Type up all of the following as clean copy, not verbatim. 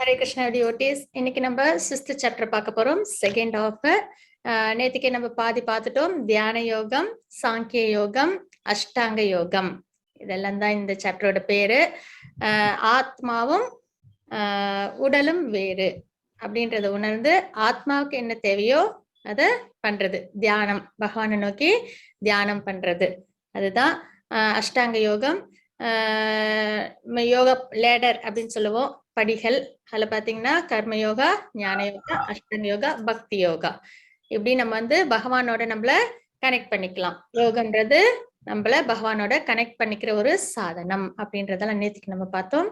Hare Krishna devotees. இன்னைக்கு நம்ம 6th chapter பார்க்க போறோம். Second half. நேத்திக்கு நம்ம பாதி பார்த்துட்டோம். தியான யோகம், சாங்கிய யோகம், அஷ்டாங்க யோகம், இதெல்லாம் தான் இந்த சாப்டரோட பேரு. ஆத்மாவும் உடலும் வேறு அப்படின்றத உணர்ந்து ஆத்மாவுக்கு என்ன தேவையோ அதை பண்றது, தியானம், பகவானை நோக்கி தியானம் பண்றது, அதுதான் அஷ்டாங்க யோகம். யோகா லேடர் அப்படின்னு சொல்லுவோம், படிகள். அதுல பாத்தீங்கன்னா கர்ம யோகா, ஞான யோகா, அஷ்டாங்க யோகா, பக்தி யோகா, இப்படி நம்ம வந்து பகவானோட நம்மள கனெக்ட் பண்ணிக்கலாம். யோகன்றது நம்மள பகவானோட கனெக்ட் பண்ணிக்கிற ஒரு சாதனம் அப்படின்றதெல்லாம் நேற்றுக்கு நம்ம பார்த்தோம்.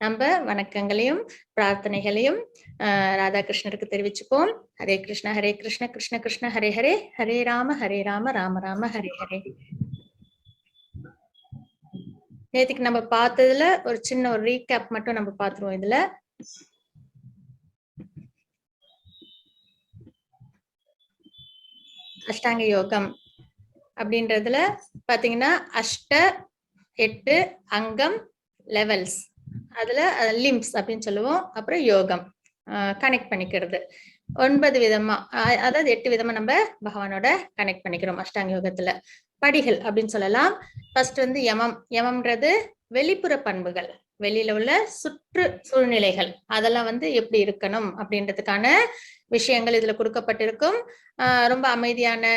நம்ம வணக்கங்களையும் பிரார்த்தனைகளையும் ராதாகிருஷ்ணருக்கு தெரிவிச்சுப்போம். ஹரே கிருஷ்ணா ஹரே கிருஷ்ண கிருஷ்ண கிருஷ்ண ஹரே ஹரே, ஹரே ராம ராம ராம ஹரே ஹரே. நேற்றுக்கு நம்ம பார்த்ததுல ஒரு சின்ன ஒரு ரீகேப் மட்டும் நம்ம பார்த்துருவோம். இதுல அஷ்டாங்க யோகம் அப்படின்றதுல பாத்தீங்கன்னா 8 அங்கம், லெவல்ஸ், அதுல லிம்ப்ஸ் அப்படின்னு சொல்லுவோம். அப்புறம் யோகம், கனெக்ட் பண்ணிக்கிறது 9 விதமா, அதாவது 8 விதமா நம்ம பகவானோட கனெக்ட் பண்ணிக்கிறோம் அஷ்டாங்க யோகத்துல. படிகள் அப்படின்னு சொல்லலாம். ஃபர்ஸ்ட் வந்து யமம். யமம்ன்றது வெளிப்புற பண்புகள், வெளியில உள்ள சுற்று சூழ்நிலைகள், அதெல்லாம் வந்து எப்படி இருக்கணும் அப்படின்றதுக்கான விஷயங்கள் இதுல கொடுக்கப்பட்டிருக்கும். ரொம்ப அமைதியான,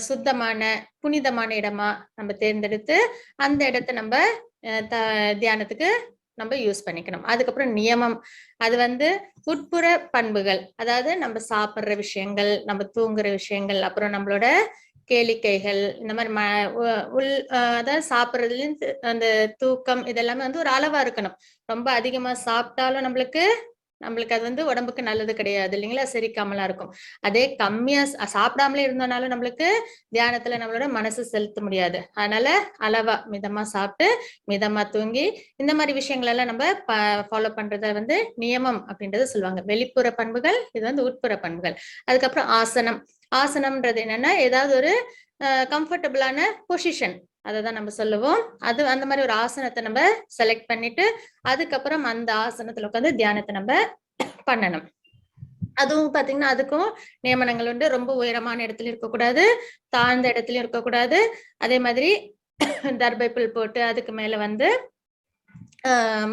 சுத்தமான, புனிதமான இடமா நம்ம தேர்ந்தெடுத்து அந்த இடத்த நம்ம தியானத்துக்கு நம்ம யூஸ் பண்ணிக்கணும். அதுக்கப்புறம் நியமம், அது வந்து உட்புற பண்புகள், அதாவது நம்ம சாப்பிடுற விஷயங்கள், நம்ம தூங்குற விஷயங்கள், அப்புறம் நம்மளோட கேளிக்கைகள், இந்த மாதிரி அதாவது சாப்பிடுறதுல அந்த தூக்கம், இதெல்லாமே வந்து ஒரு அளவா இருக்கணும். ரொம்ப அதிகமா சாப்பிட்டாலும் நம்மளுக்கு அது வந்து உடம்புக்கு நல்லது கிடையாது இல்லைங்களா, செரிக்காமலா இருக்கும். அதே கம்மியா சாப்பிடாமலே இருந்தோம்னாலும் நம்மளுக்கு தியானத்துல நம்மளோட மனசு செலுத்த முடியாது. அதனால அளவா மிதமா சாப்பிட்டு மிதமா தூங்கி இந்த மாதிரி விஷயங்கள் எல்லாம் நம்ம ஃபாலோ பண்றத வந்து நியமம் அப்படின்றத சொல்லுவாங்க. வெளிப்புற பண்புகள், இது வந்து உட்புற பண்புகள். அதுக்கப்புறம் ஆசனம். ஆசனம்ன்றது என்னன்னா ஏதாவது ஒரு கம்ஃபர்டபுளான பொசிஷன், அதை தான் நம்ம சொல்லுவோம். அது அந்த மாதிரி ஒரு ஆசனத்தை நம்ம செலக்ட் பண்ணிட்டு அதுக்கப்புறம் அந்த ஆசனத்துல உட்காந்து தியானத்தை நம்ம பண்ணணும். அதுவும் பாத்தீங்கன்னா அதுக்கும் நியமனங்கள் உண்டு. ரொம்ப உயரமான இடத்துல இருக்கக்கூடாது, தாழ்ந்த இடத்துலயும் இருக்கக்கூடாது. அதே மாதிரி தர்பைப்புல் போட்டு அதுக்கு மேல வந்து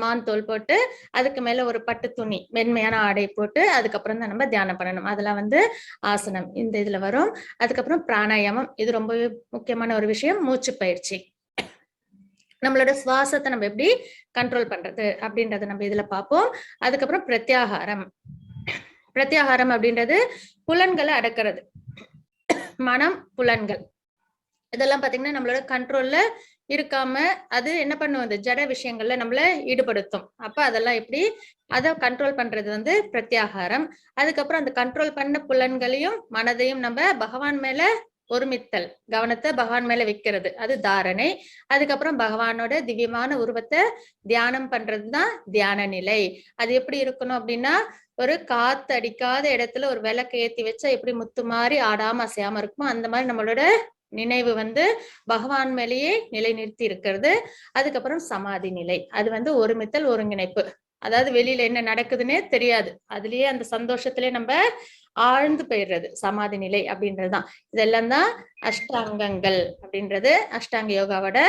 மான் தோல் போட்டு அதுக்கு மேல ஒரு பட்டு துணி, மென்மையான ஆடை போட்டு அதுக்கப்புறம் தான் நம்ம தியானம் பண்ணணும். அதெல்லாம் வந்து ஆசனம் இந்த இதுல வரும். அதுக்கப்புறம் பிராணாயாமம், இது ரொம்பவே முக்கியமான ஒரு விஷயம், மூச்சு பயிற்சி. நம்மளோட சுவாசத்தை நம்ம எப்படி கண்ட்ரோல் பண்றது அப்படின்றத நம்ம இதுல பார்ப்போம். அதுக்கப்புறம் பிரத்யாகாரம். பிரத்யாகாரம் அப்படின்றது புலன்களை அடக்கிறது, மனம், புலன்கள், இதெல்லாம் பாத்தீங்கன்னா நம்மளோட கண்ட்ரோல்ல இருக்காம அது என்ன பண்ணுவது, ஜட விஷயங்கள்ல நம்மள ஈடுபடுத்தும். அப்ப அதெல்லாம் எப்படி அதை கண்ட்ரோல் பண்றது வந்து பிரத்யாகாரம். அதுக்கப்புறம் அந்த கண்ட்ரோல் பண்ண புலன்களையும் மனதையும் நம்ம பகவான் மேல ஒருமித்தல், கவனத்தை பகவான் மேல வைக்கிறது, அது தாரணை. அதுக்கப்புறம் பகவானோட திவ்யமான உருவத்தை தியானம் பண்றதுதான் தியான நிலை. அது எப்படி இருக்கணும் அப்படின்னா, ஒரு காத்து அடிக்காத இடத்துல ஒரு விளக்கு ஏத்தி வச்சா எப்படி முத்து மாதிரி ஆடாம அசையாம இருக்குமோ அந்த மாதிரி நம்மளோட நினைவு வந்து பகவான் மேலேயே நிலை நிறுத்தி இருக்கிறது. அதுக்கப்புறம் சமாதி நிலை, அது வந்து ஒருமித்தல், ஒருங்கிணைப்பு, அதாவது வெளியில என்ன நடக்குதுன்னே தெரியாது, அதுலயே அந்த சந்தோஷத்திலே நம்ம ஆழ்ந்து போயிடுறது, சமாதி நிலை அப்படின்றதுதான். இதெல்லாம் தான் அஷ்டாங்கங்கள் அப்படின்றது அஷ்டாங்க யோகாவோட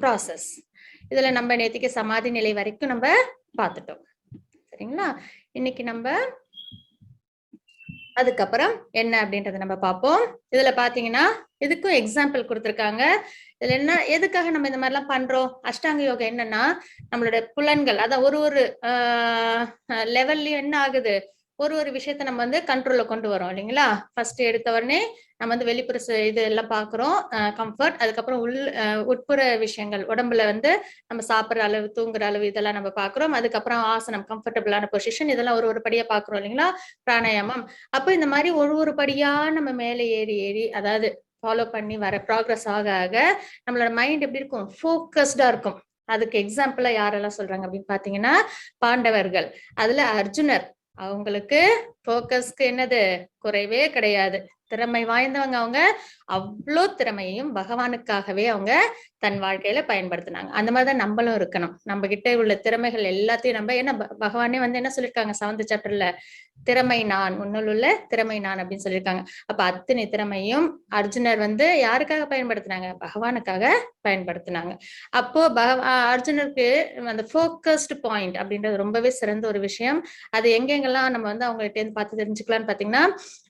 ப்ராசஸ். இதுல நம்ம நேத்திக்கு சமாதி நிலை வரைக்கும் நம்ம பார்த்துட்டோம், சரிங்களா. இன்னைக்கு நம்ம அதுக்கப்புறம் என்ன அப்படின்றத நம்ம பார்ப்போம். இதுல பாத்தீங்கன்னா இதுக்கும் எக்ஸாம்பிள் கொடுத்திருக்காங்க. இதுல என்ன, எதுக்காக நம்ம இந்த மாதிரி எல்லாம் பண்றோம், அஷ்டாங்க யோகா என்னன்னா நம்மளோட புலன்கள், அதான் ஒரு லெவல்லயும் என்ன ஆகுது, ஒரு விஷயத்த நம்ம வந்து கண்ட்ரோல்ல கொண்டு வரோம் இல்லைங்களா. ஃபர்ஸ்ட் எடுத்த உடனே நம்ம வந்து வெளிப்புற இது எல்லாம் பாக்குறோம், கம்ஃபர்ட். அதுக்கப்புறம் உட்புற விஷயங்கள், உடம்புல வந்து நம்ம சாப்பிடுற அளவு, தூங்குற அளவு, இதெல்லாம் நம்ம பாக்குறோம். அதுக்கப்புறம் ஆசனம், கம்ஃபர்டபுளான பொசிஷன், இதெல்லாம் ஒரு படியா பாக்குறோம் இல்லைங்களா. பிராணாயாமம். அப்ப இந்த மாதிரி ஒரு படியா நம்ம மேல ஏறி அதாவது ஃபாலோ பண்ணி வர ப்ராக்ரஸ் ஆக ஆக நம்மளோட மைண்ட் எப்படி இருக்கும், ஃபோக்கஸ்டா இருக்கும். அதுக்கு எக்ஸாம்பிளா யாரெல்லாம் சொல்றாங்க அப்படின்னு பாத்தீங்கன்னா பாண்டவர்கள். அதுல அர்ஜுனர், அவங்களுக்கு போக்கஸ்க்கு என்னது குறைவே கிடையாது. திறமை வாய்ந்தவங்க அவங்க. அவ்வளோ திறமையையும் பகவானுக்காகவே அவங்க தன் வாழ்க்கையில பயன்படுத்தினாங்க. அந்த மாதிரிதான் நம்மளும் இருக்கணும். நம்ம கிட்ட உள்ள திறமைகள் எல்லாத்தையும் நம்ம என்ன பகவானே வந்து என்ன சொல்லியிருக்காங்க 7th சாப்டர்ல, திறமை நான், உன்னுள் உள்ள திறமை நான் அப்படின்னு சொல்லியிருக்காங்க. அப்ப அத்தனை திறமையும் அர்ஜுனர் வந்து யாருக்காக பயன்படுத்தினாங்க? பகவானுக்காக பயன்படுத்தினாங்க. அப்போ அர்ஜுனருக்கு அந்த ஃபோக்கஸ்டு பாயிண்ட் அப்படின்றது ரொம்பவே சிறந்த ஒரு விஷயம். அது எங்கெங்கெல்லாம் நம்ம வந்து அவங்ககிட்ட இருந்து பார்த்து தெரிஞ்சுக்கலாம்னு பாத்தீங்கன்னா,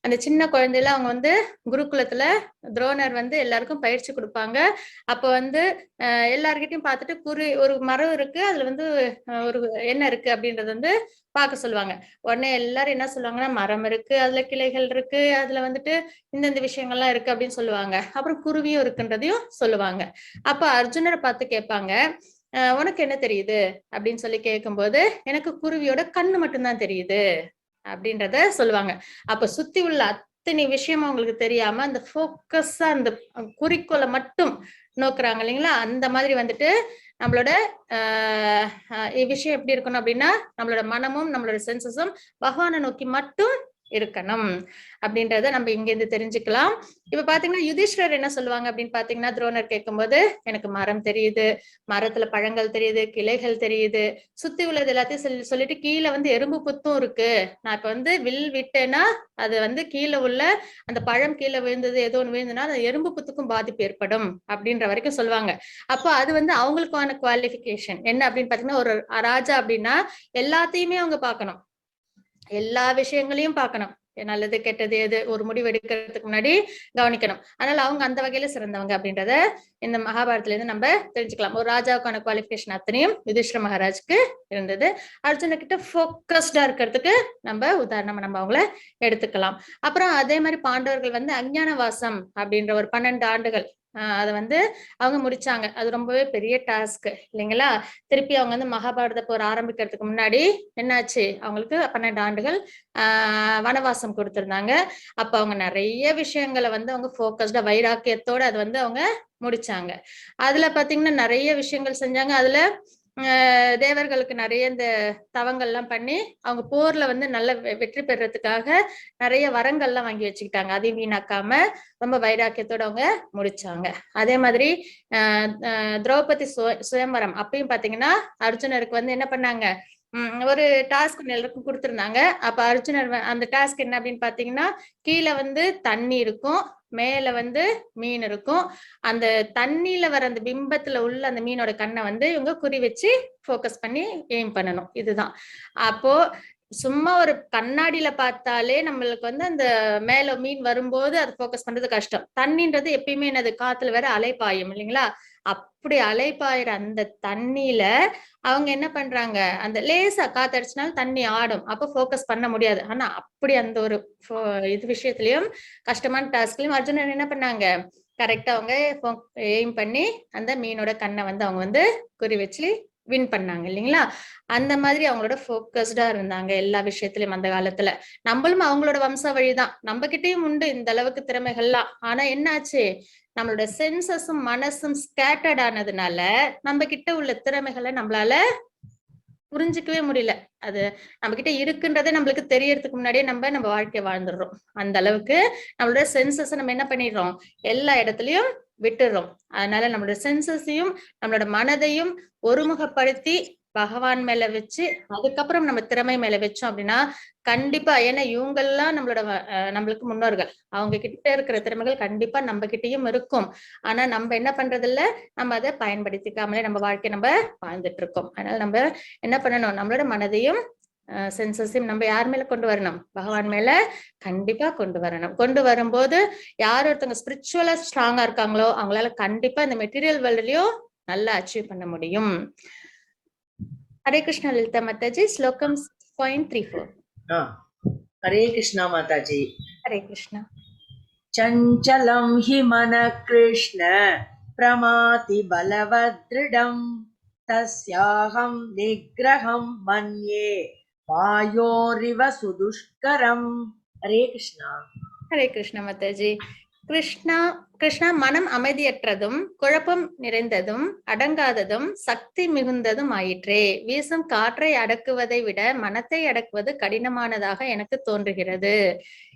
அந்த சின்ன குழந்தையில அவங்க வந்து குருகுலத்துல துரோணர் வந்து எல்லாருக்கும் பயிற்சி கொடுப்பாங்க. அப்ப வந்து எல்லார்கிட்டயும் பார்த்துட்டு ஒரு மரம் இருக்கு, அதுல வந்து ஒரு என்ன இருக்கு அப்படின்றது வந்து பார்க்க சொல்லுவாங்க. உடனே எல்லாரும் என்ன சொல்லுவாங்கன்னா, மரம் இருக்கு, அதுல கிளைகள் இருக்கு, அதுல வந்துட்டு இந்தந்த விஷயங்கள்லாம் இருக்கு அப்படின்னு சொல்லுவாங்க. அப்புறம் குருவியும் இருக்குன்றதையும் சொல்லுவாங்க. அப்ப அர்ஜுனரை பார்த்து கேட்பாங்க, உனக்கு என்ன தெரியுது அப்படின்னு சொல்லி கேட்கும்போது, எனக்கு குருவியோட கண்ணு மட்டும்தான் தெரியுது அப்படின்றத சொல்லுவாங்க. அப்ப சுத்தி உள்ள அத்தனை விஷயம் அவங்களுக்கு தெரியாம அந்த போக்கஸா அந்த குறிக்கோளை மட்டும் நோக்குறாங்க இல்லைங்களா? அந்த மாதிரி வந்துட்டு நம்மளோட விஷயம் எப்படி இருக்கணும் அப்படின்னா, நம்மளோட மனமும் நம்மளோட சென்சஸும் பகவானை நோக்கி மட்டும் இருக்கணும் அப்படின்றத நம்ம இங்க இருந்து தெரிஞ்சுக்கலாம். இப்ப பாத்தீங்கன்னா யுதிஷ்டர் என்ன சொல்லுவாங்க அப்படின்னு பாத்தீங்கன்னா, துரோணர் கேட்கும்போது, எனக்கு மரம் தெரியுது, மரத்துல பழங்கள் தெரியுது, கிளைகள் தெரியுது, சுத்தி உள்ளது எல்லாத்தையும் சொல்லிட்டு கீழே வந்து எறும்பு புத்தும் இருக்கு. நான் இப்ப வந்து வில் விட்டேன்னா அது வந்து கீழே உள்ள அந்த பழம் கீழே விழுந்தது, ஏதோ ஒண்ணு விழுந்ததுன்னா அந்த எறும்பு புத்துக்கும் பாதிப்பு ஏற்படும் அப்படின்ற வரைக்கும் சொல்லுவாங்க. அப்போ அது வந்து அவங்களுக்கான குவாலிபிகேஷன் என்ன அப்படின்னு பாத்தீங்கன்னா, ஒரு ராஜா அப்படின்னா எல்லாத்தையுமே அவங்க பார்க்கணும், எல்லா விஷயங்களையும் பார்க்கணும், நல்லது கெட்டது எது ஒரு முடிவு எடுக்கிறதுக்கு முன்னாடி கவனிக்கணும். அதனால அவங்க அந்த வகையில சிறந்தவங்க அப்படின்றத இந்த மகாபாரதத்துல இருந்து நம்ம தெரிஞ்சுக்கலாம். ஒரு ராஜாவுக்கான குவாலிபிகேஷன் அத்தனையும் யுதிஷ்டர் மகாராஜுக்கு இருந்தது. அர்ஜுன கிட்ட போக்கஸ்டா இருக்கிறதுக்கு நம்ம உதாரணமா நம்ம அவங்கள எடுத்துக்கலாம். அப்புறம் அதே மாதிரி பாண்டவர்கள் வந்து அஞ்ஞான வாசம் அப்படின்ற ஒரு 12 ஆண்டுகள் அதை வந்து அவங்க முடிச்சாங்க. அது ரொம்பவே பெரிய டாஸ்க் இல்லைங்களா? திருப்பி அவங்க வந்து மகாபாரத போர் ஆரம்பிக்கிறதுக்கு முன்னாடி என்னாச்சு, அவங்களுக்கு 12 ஆண்டுகள் வனவாசம் கொடுத்திருந்தாங்க. அப்ப அவங்க நிறைய விஷயங்களை வந்து அவங்க போக்கஸ்டா வைராக்கியத்தோட அது வந்து அவங்க முடிச்சாங்க. அதுல பாத்தீங்கன்னா நிறைய விஷயங்கள் செஞ்சாங்க. அதுல தேவர்களுக்கு நிறைய இந்த தவங்கள் எல்லாம் பண்ணி அவங்க போர்ல வந்து நல்ல வெற்றி பெறதுக்காக நிறைய வரங்கள்லாம் வாங்கி வச்சுக்கிட்டாங்க. அதையும் வீணாக்காம ரொம்ப வைராக்கியத்தோட அவங்க முடிச்சாங்க. அதே மாதிரி திரௌபதி சுயம்பரம் அப்பயும் பாத்தீங்கன்னா அர்ஜுனருக்கு வந்து என்ன பண்ணாங்க, ஒரு டாஸ்க் எல்லாருக்கும் கொடுத்திருந்தாங்க. அப்ப அர்ஜுனர் அந்த டாஸ்க் என்ன அப்படின்னு பாத்தீங்கன்னா, கீழே வந்து தண்ணி இருக்கும், மேல வந்து மீன் இருக்கும். அந்த தண்ணியில வர அந்த பிம்பத்துல உள்ள அந்த மீனோட கண்ணை வந்து இவங்க குறி வச்சு போக்கஸ் பண்ணி எய்ம் பண்ணணும். இதுதான். அப்போ சும்மா ஒரு கண்ணாடியில பார்த்தாலே நம்மளுக்கு வந்து அந்த மேல மீன் வரும்போது அது போக்கஸ் பண்றது கஷ்டம். தண்ணின்றது எப்பயுமே என்னது, காத்துல வேற அலைப்பாயும் இல்லைங்களா? அப்படி அலைப்பாயிற அந்த தண்ணியில அவங்க என்ன பண்றாங்க, அந்த லேசா காத்தடிச்சனால தண்ணி ஆடும், அப்ப போக்கஸ் பண்ண முடியாது. ஆனா அப்படி அந்த ஒரு இது விஷயத்திலயும் கஷ்டமான டாஸ்க்லயும் அர்ஜுனன் என்ன பண்ணாங்க, கரெக்டா அவங்க எய்ம் பண்ணி அந்த மீனோட கண்ணை வந்து அவங்க வந்து குறி வச்சு வின் பண்ணாங்க இல்லைங்களா? அந்த மாதிரி அவங்களோட போக்கஸ்டா இருந்தாங்க எல்லா விஷயத்திலயும் அந்த காலத்துல. நம்மளும் அவங்களோட வம்ச வழிதான், நம்ம கிட்டயும் உண்டு இந்த அளவுக்கு திறமைகள்லாம். ஆனா என்னாச்சு, நம்மளோட சென்சஸும் மனசும் ஸ்கேட்டர்ட் ஆனதுனால நம்ம கிட்ட உள்ள திறமைகளை நம்மளால புரிஞ்சுக்கவே முடியல. அது நம்ம கிட்ட இருக்குன்றதே நம்மளுக்கு தெரியறதுக்கு முன்னாடியே நம்ம வாழ்க்கைய வாழ்ந்துடுறோம். அந்த அளவுக்கு நம்மளோட சென்சஸ் நம்ம என்ன பண்ணிடுறோம், எல்லா இடத்துலயும் விட்டுடுறோம். அதனால நம்மளோட சென்சஸையும் நம்மளோட மனதையும் ஒருமுகப்படுத்தி பகவான் மேல வச்சு அதுக்கப்புறம் நம்ம திறமை மேல வச்சோம் அப்படின்னா கண்டிப்பா, ஏன்னா இவங்கெல்லாம் நம்மளுக்கு முன்னோர்கள், அவங்க கிட்ட இருக்கிற திறமைகள் கண்டிப்பா நம்ம கிட்டயும் இருக்கும். ஆனா நம்ம என்ன பண்றது இல்ல, நம்ம அதை பயன்படுத்திக்காமலே நம்ம வாழ்க்கையை நம்ம வாழ்ந்துட்டு இருக்கோம். அதனால நம்ம என்ன பண்ணணும், நம்மளோட மனதையும் சென்சஸையும் நம்ம யார் மேல கொண்டு வரணும், பகவான் மேல கண்டிப்பா கொண்டு வரணும். கொண்டு வரும்போது யார் ஒருத்தவங்க ஸ்பிரிச்சுவலா ஸ்ட்ராங்கா இருக்காங்களோ அவங்களால கண்டிப்பா இந்த மெட்டீரியல் வேர்ல்ட்லயும் நல்லா அச்சீவ் பண்ண முடியும். ஹரே கிருஷ்ணா லலிதா மாதாஜி. ஸ்லோகம் 6.34. हरे कृष्णा माताजी. हरे कृष्णा. चञ्चलं हि मनः कृष्ण प्रमाति बलवदृढम् तस्याहं निग्रहं मन्ये वायोरिव सुदुष्करम्. हरे कृष्णा. हरे कृष्णा माताजी. கிருஷ்ணா கிருஷ்ணா மனம் அமைதியற்றதும் குழப்பம் நிறைந்ததும் அடங்காததும் சக்தி மிகுந்ததும் ஆயிற்றே. வீசும் காற்றை அடக்குவதை விட மனத்தை அடக்குவது கடினமானதாக எனக்கு தோன்றுகிறது.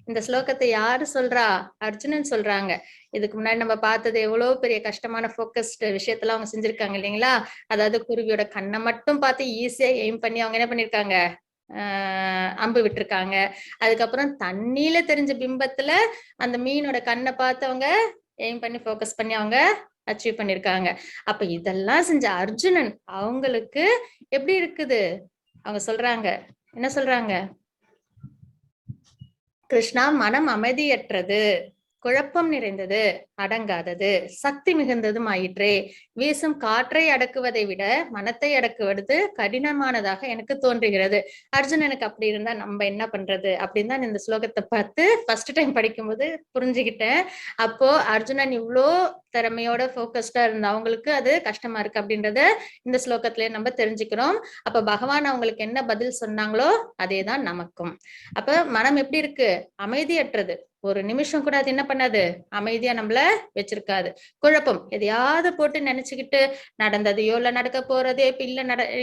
இந்த ஸ்லோகத்தை யாரு சொல்றா? அர்ஜுனன் சொல்றாங்க. இதுக்கு முன்னாடி நம்ம பார்த்தது எவ்வளவு பெரிய கஷ்டமான போக்கஸ்ட் விஷயத்தெல்லாம் அவங்க செஞ்சிருக்காங்க இல்லைங்களா? அதாவது குருவியோட கண்ணை மட்டும் பார்த்து ஈஸியா எய்ம் பண்ணி அவங்க என்ன பண்ணிருக்காங்க, அம்பு விட்டுருக்காங்க. அதுக்கப்புறம் தண்ணியில தெரிஞ்ச பிம்பத்துல அந்த மீனோட கண்ணை பார்த்தவங்க எய்ம் பண்ணி ஃபோக்கஸ் பண்ணி அவங்க அச்சீவ் பண்ணிருக்காங்க. அப்ப இதெல்லாம் செஞ்ச அர்ஜுனன் அவங்களுக்கு எப்படி இருக்குது? அவங்க சொல்றாங்க, என்ன சொல்றாங்க? கிருஷ்ணா மனம் அமைதியற்றது, குழப்பம் நிறைந்தது, அடங்காதது, சக்தி மிகுந்ததும் ஆயிற்றே. வீசும் காற்றை அடக்குவதை விட மனத்தை அடக்குவது கடினமானதாக எனக்கு தோன்றுகிறது. அர்ஜுனனுக்கு அப்படி இருந்தா நம்ம என்ன பண்றது அப்படின்னு தான் இந்த ஸ்லோகத்தை பார்த்து ஃபர்ஸ்ட் டைம் படிக்கும்போது புரிஞ்சுக்கிட்டேன். அப்போ அர்ஜுனன் இவ்வளோ திறமையோட போக்கஸ்டா இருந்த அவங்களுக்கு அது கஷ்டமா இருக்கு அப்படின்றத இந்த ஸ்லோகத்திலே நம்ம தெரிஞ்சுக்கிறோம். அப்ப பகவான் அவங்களுக்கு என்ன பதில் சொன்னாங்களோ அதேதான் நமக்கும். அப்ப மனம் எப்படி இருக்கு? அமைதியற்றது. ஒரு நிமிஷம் கூட அது என்ன பண்ணாது, அமைதியா நம்மள வச்சிருக்காது. குழப்பம், எதையாவது போட்டு நினைச்சுக்கிட்டு நடந்ததையோ இல்ல நடக்க போறதே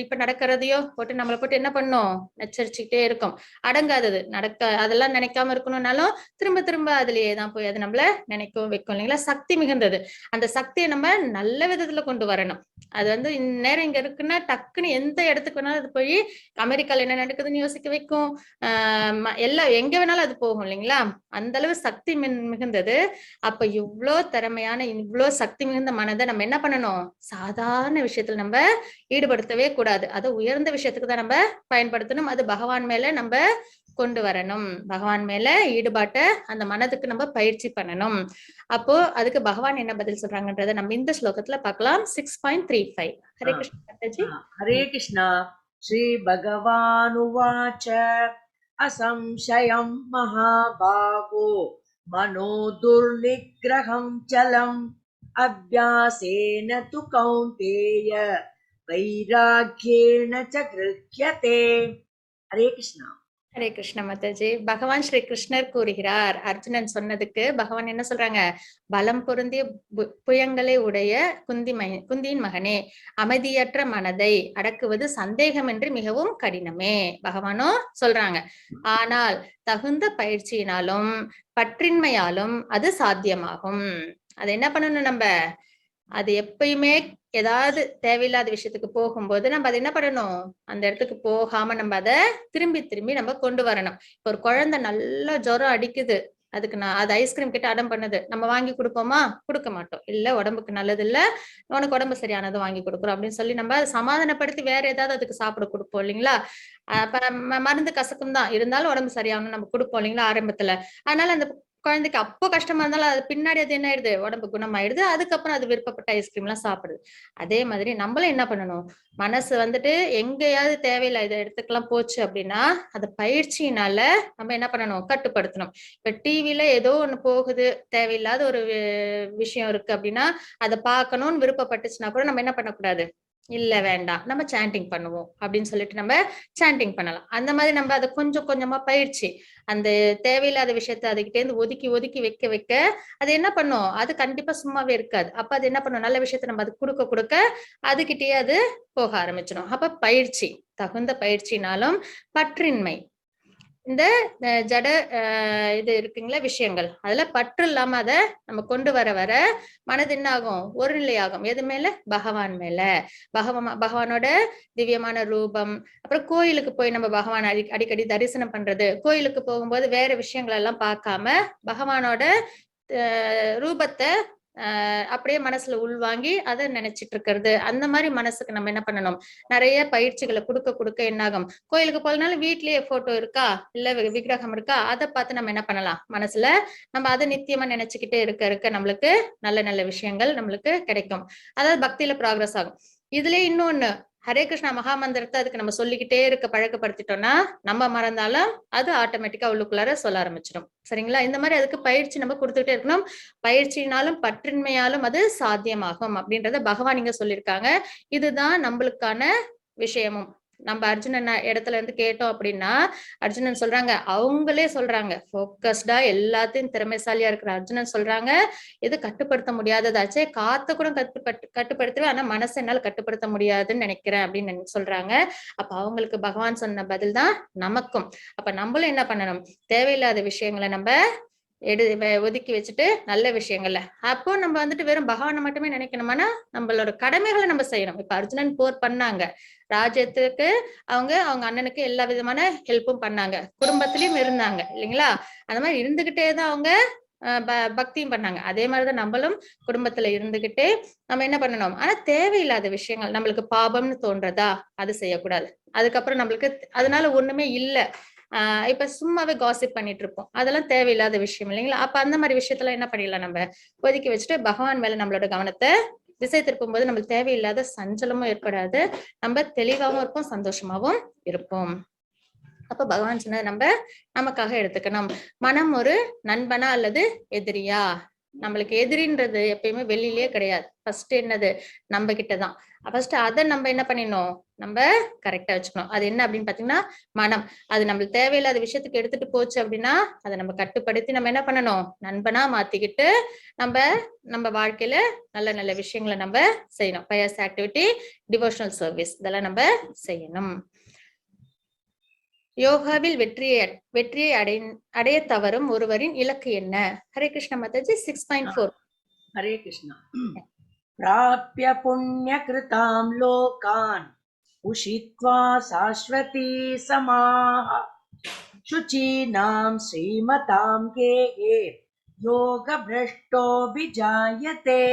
இப்ப நடக்கிறதையோ போட்டு நம்மளை போட்டு என்ன பண்ணும், நச்சரிச்சுக்கிட்டே இருக்கும். அடங்காதது, அதெல்லாம் நினைக்காம இருக்கணும்னாலும் திரும்ப திரும்ப அதுலயே தான் போய் அது நம்மள நினைக்கும் வைக்கும் இல்லைங்களா? சக்தி மிகுந்தது, அந்த சக்தியை நம்ம நல்ல விதத்துல கொண்டு வரணும். அது வந்து இந்நேரம் இங்க இருக்குன்னா டக்குன்னு எந்த இடத்துக்கு வேணாலும் அது போய் அமெரிக்கால என்ன நடக்குதுன்னு யோசிக்க வைக்கும். எல்லாம் எங்க வேணாலும் அது போகும் இல்லைங்களா? அந்த அளவு சக்தி மிகுந்தது. அப்ப இவ்வளோ திறமையான இவ்வளோ சக்தி மிகுந்த மனதை நம்ம என்ன பண்ணணும், சாதாரண விஷயத்துல நம்ம ஈடுபடுத்தவே கூடாது. அது உயர்ந்த விஷயத்துக்கு தான் நம்ம பயன்படுத்தணும். அது பகவான் மேல நம்ம கொண்டு வரணும். பகவான் மேல ஈடுபாட்ட அந்த மனதுக்கு நம்ம பயிற்சி பண்ணணும். அப்போ அதுக்கு பகவான் என்ன பதில் சொல்றாங்கன்றத நம்ம இந்த ஸ்லோகத்துல பார்க்கலாம். 6.35. ஹரே கிருஷ்ணா. ஹரே கிருஷ்ணா. ஸ்ரீ பகவானுவாச்ச அசம்சயம் மகாபாகோ மனோ துர்நிக்ரகம் சலம் அப்யாசேன து கௌந்தேய வைராக்யேன ச கிருஹ்யதே. ஹரே கிருஷ்ணா. ஹரே கிருஷ்ண மாதாஜி. பகவான் ஸ்ரீ கிருஷ்ணர் கூறுகிறார், அர்ஜுனன் சொன்னதுக்கு பகவான் என்ன சொல்றாங்க? பலம் பொருந்திய புயங்களை உடைய குந்தியின் மகனே, அமைதியற்ற மனதை அடக்குவது சந்தேகமின்றி மிகவும் கடினமே. பகவானோ சொல்றாங்க. ஆனால் தகுந்த பயிற்சியினாலும் பற்றின்மையாலும் அது சாத்தியமாகும். அது என்ன பண்ணணும் நம்ம? அது எப்பயுமே ஏதாவது தேவையில்லாத விஷயத்துக்கு போகும்போது நம்ம அதை என்ன பண்ணணும், அந்த இடத்துக்கு போகாம நம்ம அதை திரும்பி திரும்பி நம்ம கொண்டு வரணும். இப்ப ஒரு குழந்தை நல்லா ஜுரம் அடிக்குது, அதுக்கு அது ஐஸ்கிரீம் கிட்ட அடம் பண்ணுது, நம்ம வாங்கி கொடுப்போமா? கொடுக்க மாட்டோம். இல்ல உடம்புக்கு நல்லது இல்ல, உனக்கு உடம்பு சரியானதும் வாங்கி கொடுக்குறோம் அப்படின்னு சொல்லி நம்ம சமாதானப்படுத்தி வேற ஏதாவது அதுக்கு சாப்பிட கொடுப்போம் இல்லைங்களா? அப்ப மருந்து கசக்கும் தான் இருந்தாலும் உடம்பு சரியாகணும் நம்ம கொடுப்போம் இல்லைங்களா ஆரம்பத்துல. அதனால அந்த குழந்தைக்கு அப்போ கஷ்டமா இருந்தாலும் அது பின்னாடி அது என்ன ஆயிடுது, உடம்பு குணமாயிடுது. அதுக்கப்புறம் அது விருப்பப்பட்ட ஐஸ்கிரீம் எல்லாம் சாப்பிடுது. அதே மாதிரி நம்மளும் என்ன பண்ணணும், மனசு வந்துட்டு எங்கேயாவது தேவையில்லை இதை இடத்துக்கெல்லாம் போச்சு அப்படின்னா அதை பயிற்சியினால நம்ம என்ன பண்ணணும், கட்டுப்படுத்தணும். இப்ப டிவில ஏதோ ஒண்ணு போகுது, தேவையில்லாத ஒரு விஷயம் இருக்கு அப்படின்னா அதை பார்க்கணும்னு விருப்பப்பட்டுச்சுன்னா கூட நம்ம என்ன பண்ணக்கூடாது, இல்ல வேண்டாம் நம்ம சாண்டிங் பண்ணுவோம் அப்படின்னு சொல்லிட்டு நம்ம சாண்டிங் பண்ணலாம். அந்த மாதிரி நம்ம அதை கொஞ்சம் கொஞ்சமா பயிற்சி, அந்த தேவையில்லாத விஷயத்த அதுகிட்டே இருந்து ஒதுக்கி ஒதுக்கி வைக்க வைக்க அது என்ன பண்ணும், அது கண்டிப்பா சும்மாவே இருக்காது. அப்ப அது என்ன பண்ணும், நல்ல விஷயத்த நம்ம அது கொடுக்க கொடுக்க அதுகிட்டயே அது போக ஆரம்பிச்சிடும். அப்ப பயிற்சி, தகுந்த பயிற்சினாலும் பற்றின்மை, இந்த ஜட இது இருக்குங்களா விஷயங்கள், அதுல பற்று இல்லாம அதை நம்ம கொண்டு வர வர மனது என்ன ஆகும், ஒரு நிலையாகும். எது மேல? பகவான் மேல. பகவானோட திவ்யமான ரூபம். அப்புறம் கோயிலுக்கு போய் நம்ம பகவான் அடிக்கடி தரிசனம் பண்றது, கோயிலுக்கு போகும்போது வேற விஷயங்கள் எல்லாம் பார்க்காம பகவானோட ரூபத்தை அப்படியே மனசுல உள்வாங்கி அதை நினைச்சிட்டு இருக்கிறது. அந்த மாதிரி மனசுக்கு நம்ம என்ன பண்ணணும், நிறைய பயிற்சிகளை கொடுக்க கொடுக்க என்ன ஆகும், கோயிலுக்கு போலனாலும் வீட்லயே போட்டோ இருக்கா இல்ல விக்கிரகம் இருக்கா அதை பார்த்து நம்ம என்ன பண்ணலாம், மனசுல நம்ம அதை நித்தியமா நினைச்சுக்கிட்டே இருக்க இருக்க நம்மளுக்கு நல்ல நல்ல விஷயங்கள் நம்மளுக்கு கிடைக்கும். அதாவது பக்தியில ப்ராக்ரஸ் ஆகும். இதுலயே இன்னொன்னு, ஹரே கிருஷ்ணா மகாமந்திரத்தை அதுக்கு நம்ம சொல்லிக்கிட்டே இருக்க பழக்கப்படுத்திட்டோம்னா நம்ம மறந்தாலும் அது ஆட்டோமேட்டிக்கா உள்ளுக்குள்ளார சொல்ல ஆரம்பிச்சிடும். சரிங்களா? இந்த மாதிரி அதுக்கு பயிற்சி நம்ம கொடுத்துக்கிட்டே இருக்கணும். பயிற்சியினாலும் பற்றின்மையாலும் அது சாத்தியமாகும் அப்படின்றத பகவான் இங்க சொல்லியிருக்காங்க. இதுதான் நம்மளுக்கான விஷயமும். நம்ம அர்ஜுனன் இடத்துல இருந்து கேட்டோம் அப்படின்னா அர்ஜுனன் சொல்றாங்க, அவங்களே சொல்றாங்க, போக்கஸ்டா எல்லாத்தையும் திறமைசாலியா இருக்கிற அர்ஜுனன் சொல்றாங்க, இது கட்டுப்படுத்த முடியாததாச்சே, காத்த கூட கட்டுப்படுத்துவேன், ஆனா மனசை என்னால கட்டுப்படுத்த முடியாதுன்னு நினைக்கிறேன் அப்படின்னு சொல்றாங்க. அப்ப அவங்களுக்கு பகவான் சொன்ன பதில் தான் நமக்கும். அப்ப நம்மளும் என்ன பண்ணணும், தேவையில்லாத விஷயங்களை நம்ம ஒதுக்கி வச்சுட்டு நல்ல விஷயங்கள்ல அப்போ நம்ம வந்துட்டு வெறும் பகவானை மட்டுமே நினைக்கணும்னா நம்மளோட கடமைகளை நம்ம செய்யணும். இப்ப அர்ஜுனன் போர் பண்ணாங்க, ராஜ்யத்துக்கு அவங்க அண்ணனுக்கு எல்லா விதமான ஹெல்ப்பும் பண்ணாங்க, குடும்பத்திலயும் இருந்தாங்க இல்லைங்களா. அந்த மாதிரி இருந்துகிட்டேதான் அவங்க பக்தியும் பண்ணாங்க. அதே மாதிரிதான் நம்மளும் குடும்பத்துல இருந்துகிட்டே நம்ம என்ன பண்ணணும், ஆனா தேவையில்லாத விஷயங்கள் நம்மளுக்கு பாபம்னு தோன்றதா அது செய்யக்கூடாது. அதுக்கப்புறம் நம்மளுக்கு அதனால ஒண்ணுமே இல்லை, இப்ப சும்மாவே காசிப் பண்ணிட்டு இருப்போம், அதெல்லாம் தேவையில்லாத விஷயம் இல்லைங்களா. அப்ப அந்த மாதிரி விஷயத்துல என்ன பண்ணிடலாம், நம்ம ஒதுக்கி வச்சுட்டு பகவான் மேல நம்மளோட கவனத்தை திசை திருப்பும் போது நம்மளுக்கு தேவையில்லாத சஞ்சலமும் ஏற்படாது, நம்ம தெளிவாகவும் இருப்போம், சந்தோஷமாவும் இருப்போம். அப்ப பகவான் சொன்னது நம்ம நமக்காக எடுத்துக்கணும். மனம் ஒரு நண்பனா அல்லது எதிரியா? நம்மளுக்கு எதிரின்றது எப்பயுமே வெளியிலேயே கிடையாது, ஃபர்ஸ்ட் என்னது நம்ம கிட்டதான். ஃபர்ஸ்ட் அதை நம்ம என்ன பண்ணிடணும், நம்ம கரெக்டா வச்சுக்கணும். அது என்ன அப்படின்னு பாத்தீங்கன்னா மனம். அது நம்மளுக்கு தேவையில்லாத விஷயத்துக்கு எடுத்துட்டு போச்சு அப்படின்னா அதை நம்ம கட்டுப்படுத்தி நம்ம என்ன பண்ணணும், நண்பனா மாத்திக்கிட்டு நம்ம வாழ்க்கையில நல்ல நல்ல விஷயங்களை நம்ம செய்யணும். பயஸ் ஆக்டிவிட்டி, டிவோஷனல் சர்வீஸ், இதெல்லாம் நம்ம செய்யணும். யோகாவில் வெற்றியை அடைய தவறும் ஒருவரின் இலக்கு என்ன? ஹரே கிருஷ்ண மாதாஜி. 6.4. ஹரே கிருஷ்ணா. பிராப்ய புண்ணிய கிருதாம் லோகான் உஷித்வா சாஸ்வதி சமாஹ சுச்சீனாம் ஸ்ரீமதாம் கேஹே யோக பிரஷ்டோ விஜாயதே.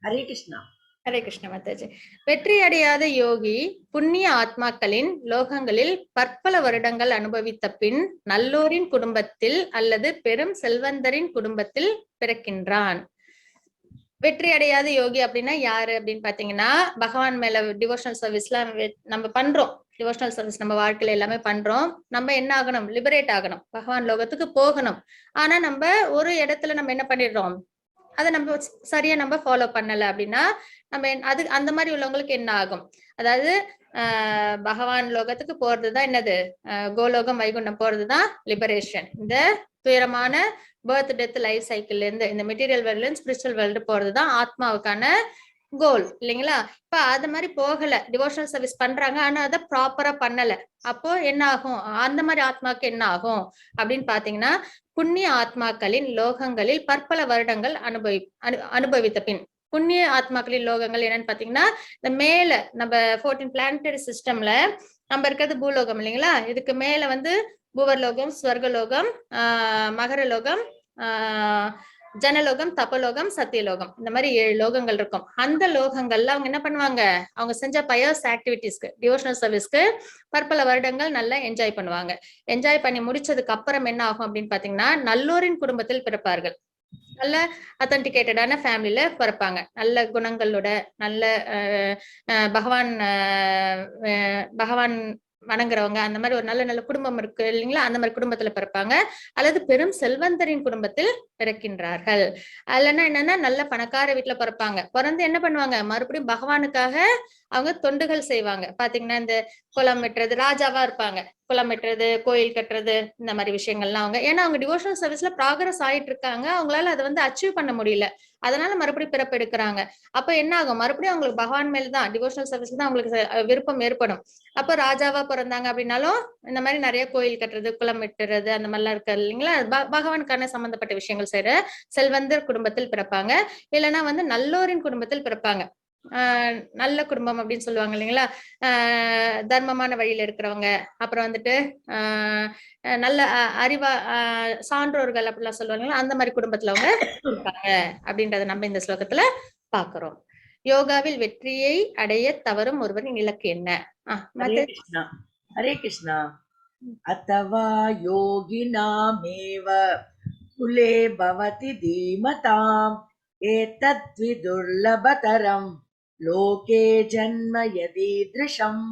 ஹரே கிருஷ்ணா. ஹரே கிருஷ்ண மாதாஜி. வெற்றி அடையாத யோகி புண்ணிய ஆத்மாக்களின் லோகங்களில் பற்பல வருடங்கள் அனுபவித்த பின் நல்லோரின் குடும்பத்தில் அல்லது பெரும் செல்வந்தரின் குடும்பத்தில் பிறக்கின்றான். வெற்றி அடையாத யோகி அப்படின்னா யாரு அப்படின்னு பாத்தீங்கன்னா, பகவான் மேல டிவோஷனல் சர்வீஸ்லாம் நம்ம பண்றோம், டிவோஷனல் சர்வீஸ் நம்ம வாழ்க்கையில எல்லாமே பண்றோம். நம்ம என்ன ஆகணும், லிபரேட் ஆகணும், பகவான் லோகத்துக்கு போகணும். ஆனா நம்ம ஒரு இடத்துல நம்ம என்ன பண்ணிடுறோம், அதை நம்ம சரியா நம்ம ஃபாலோ பண்ணல அப்படின்னா நம்ம அது அந்த மாதிரி உள்ளவங்களுக்கு என்ன ஆகும், அதாவது பகவான் லோகத்துக்கு போறதுதான் என்னது, கோலோகம் வைகுண்டம் போறதுதான் லிபரேஷன். இந்த துயரமான பர்த் டெத் லைஃப் சைக்கிள்ல இருந்து இந்த மெட்டீரியல் வேர்ல்ட்ல இருந்து ஸ்பிரிச்சுவல் வேர்ல்டு போறதுதான் ஆத்மாவுக்கான கோல் இல்லைங்களா. இப்ப அது மாதிரி போகல, டிவோஷனல் சர்வீஸ் பண்றாங்க ஆனா அதை ப்ராப்பரா பண்ணல, அப்போ என்ன ஆகும், அந்த மாதிரி ஆத்மாக்கு என்ன ஆகும் அப்படின்னு பாத்தீங்கன்னா, புண்ணிய ஆத்மாக்களின் லோகங்களில் பற்பல வருடங்கள் அனுபவித்த பின். புண்ணிய ஆத்மாக்களின் லோகங்கள் என்னன்னு பாத்தீங்கன்னா, இந்த மேல நம்ம 14 பிளானட்டரி சிஸ்டம்ல நம்ம இருக்கிறது பூலோகம் இல்லைங்களா. இதுக்கு மேல வந்து பூவர்லோகம், ஸ்வர்கலோகம், மகரலோகம், ஜனலோகம், தபலோகம், சத்தியலோகம், இந்த மாதிரி 7 லோகங்கள் இருக்கும். அந்த லோகங்கள்ல அவங்க என்ன பண்ணுவாங்க, அவங்க செஞ்ச பயஸ் ஆக்டிவிட்டிஸ்க்கு, டிவோஷனல் சர்வீஸ்க்கு பற்பல வருடங்கள் நல்லா என்ஜாய் பண்ணுவாங்க. என்ஜாய் பண்ணி முடிச்சதுக்கு அப்புறம் என்ன ஆகும் அப்படின்னு பாத்தீங்கன்னா, நல்லோரின் குடும்பத்தில் பிறப்பார்கள். நல்ல அத்தன்டிகேட்டடான ஃபேமிலில பிறப்பாங்க, நல்ல குணங்களோட, நல்ல பகவான் வணங்குறவங்க, அந்த மாதிரி ஒரு நல்ல நல்ல குடும்பம் இருக்கு இல்லைங்களா, அந்த மாதிரி குடும்பத்துல பிறப்பாங்க. அல்லது பெரும் செல்வந்தரின் குடும்பத்தில் பிறக்கின்றார்கள். அதுலன்னா என்னன்னா, நல்ல பணக்கார வீட்டுல பிறப்பாங்க. பிறந்து என்ன பண்ணுவாங்க, மறுபடியும் பகவானுக்காக அவங்க தொண்டுகள் செய்வாங்க. பாத்தீங்கன்னா இந்த குளம் வெட்டுறது, ராஜாவா இருப்பாங்க, குளம் வெட்டுறது, கோயில் கட்டுறது, இந்த மாதிரி விஷயங்கள்லாம் அவங்க, ஏன்னா அவங்க டிவோஷனல் சர்வீஸ்ல ப்ராக்ரஸ் ஆயிட்டு இருக்காங்க, அவங்களால அதை வந்து அச்சீவ் பண்ண முடியல, அதனால மறுபடியும் பிறப்பு எடுக்கிறாங்க. அப்ப என்ன ஆகும், மறுபடியும் அவங்களுக்கு பகவான் மேல்தான், டிவோஷனல் சர்வீஸ்ல தான் அவங்களுக்கு விருப்பம் ஏற்படும். அப்போ ராஜாவா பிறந்தாங்க அப்படின்னாலும் இந்த மாதிரி நிறைய கோயில் கட்டுறது, குளம் வெட்டுறது, அந்த மாதிரிலாம் இருக்கு இல்லைங்களா, பகவானுக்கான சம்பந்தப்பட்ட விஷயங்கள் செய்யற செல்வந்தர் குடும்பத்தில் பிறப்பாங்க. இல்லைன்னா வந்து நல்லோரின் குடும்பத்தில் பிறப்பாங்க. நல்ல குடும்பம் அப்படின்னு சொல்லுவாங்க இல்லைங்களா, தர்மமான வழியில இருக்கிறவங்க, அப்புறம் வந்துட்டு நல்ல அறிவா சான்றோர்கள் அப்படிலாம் சொல்லுவாங்க, அந்த மாதிரி குடும்பத்துல அவங்க இருக்காங்க அப்படின்றத நம்ம இந்த ஸ்லோகத்துல பாக்குறோம். யோகாவில் வெற்றியை அடைய தவறும் ஒருவரின் இலக்கு என்ன? ஹரே கிருஷ்ணா. ஹரே கிருஷ்ணா. அத்தவா யோகினாமேவ குலே பவதி தீமதாம் ஏதத் விதுர்லபதரம் லோகே ஜன்ம யதீத்ருஷம்.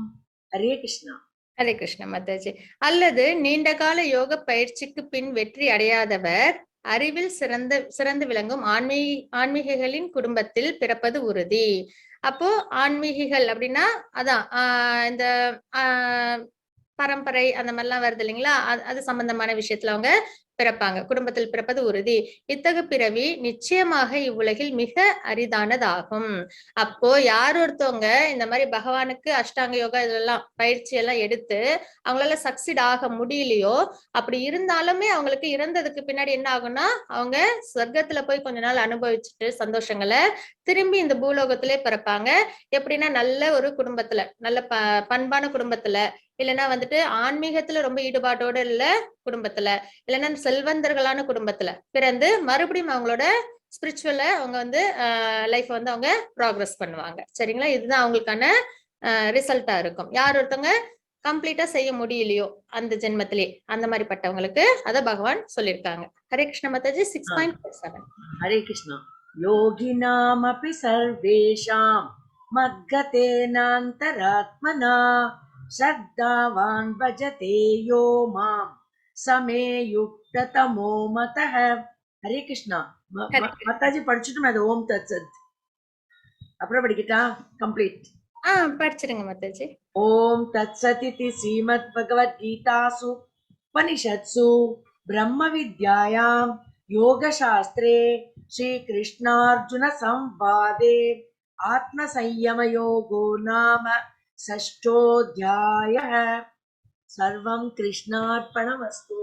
ஹரே கிருஷ்ணா. ஹரே கிருஷ்ண மாதாஜி. அல்லது நீண்ட கால யோக பயிற்சிக்கு பின் வெற்றி அடையாதவர் அறிவில் சிறந்து விளங்கும் ஆன்மீகங்களின் குடும்பத்தில் பிறப்பது உறுதி. அப்போ ஆன்மீகிகள் அப்படின்னா அதான் இந்த பரம்பரை அந்த மாதிரிலாம் வருது இல்லைங்களா, அது சம்பந்தமான விஷயத்துல அவங்க பிறப்பாங்க. குடும்பத்தில் பிறப்பது உறுதி. இத்தகு பிறவி நிச்சயமாக இவ்வுலகில் மிக அரிதானதாகும். அப்போ யார் ஒருத்தவங்க இந்த மாதிரி பகவானுக்கு அஷ்டாங்க யோகா இதெல்லாம் பயிற்சி எல்லாம் எடுத்து அவங்களால சக்சீட் ஆக முடியலையோ, அப்படி இருந்தாலுமே அவங்களுக்கு இறந்ததுக்கு பின்னாடி என்ன ஆகும்னா, அவங்க சொர்க்கத்துல போய் கொஞ்ச நாள் அனுபவிச்சுட்டு சந்தோஷங்களை திரும்பி இந்த பூலோகத்திலே பிறப்பாங்க. எப்படின்னா நல்ல ஒரு குடும்பத்துல, நல்ல பண்பான குடும்பத்துல, இல்லைன்னா வந்துட்டு ஆன்மீகத்துல ரொம்ப ஈடுபாட்டோட இல்ல குடும்பத்துல, இல்லைன்னா செல்வந்தர்களான குடும்பத்துல பிறந்து மறுபடியும் அவங்களோட ஸ்பிரிச்சுவல அவங்க வந்து லைஃப் வந்து அவங்க ப்ராக்ரஸ் பண்ணுவாங்க. சரிங்களா, இதுதான் அவங்களுக்கான ரிசல்ட்டா இருக்கும். யார் ஒருத்தவங்க கம்ப்ளீட்டா செய்ய முடியலையோ அந்த ஜென்மத்திலே, அந்த மாதிரி பட்டவங்களுக்கு அத பகவான் சொல்லியிருக்காங்க. ஹரே கிருஷ்ண மாதாஜி. 6.7. ஹரே கிருஷ்ணா. யோகினாமபி சர்வேஷாம் மத்கதேனாந்தராத்மனா ஸ்ரத்தாவான் பஜதே யோ மாம் சமே யுக்ததமோ மதஹ. ஹரே கிருஷ்ணா. மாதாஜி படிச்சுட்டு அது ஓம் தத் சத் அப்புறம் படிக்கிட்டா கம்ப்ளீட். படிச்சிருங்க மாதாஜி. ஓம் தத் சதிதி ஸ்ரீமத் பகவத்கீதாசு உபனிஷத்சு பிரம்ம வித்யாயாம் யோகசாஸ்திரே ஸ்ரீ கிருஷ்ணார்ஜுன சம்வாதே ஆத்ம சம்யம யோகோ நாம ஷஷ்டோத்யாயः. சர்வம் கிருஷ்ணார்ப்பணமஸ்து.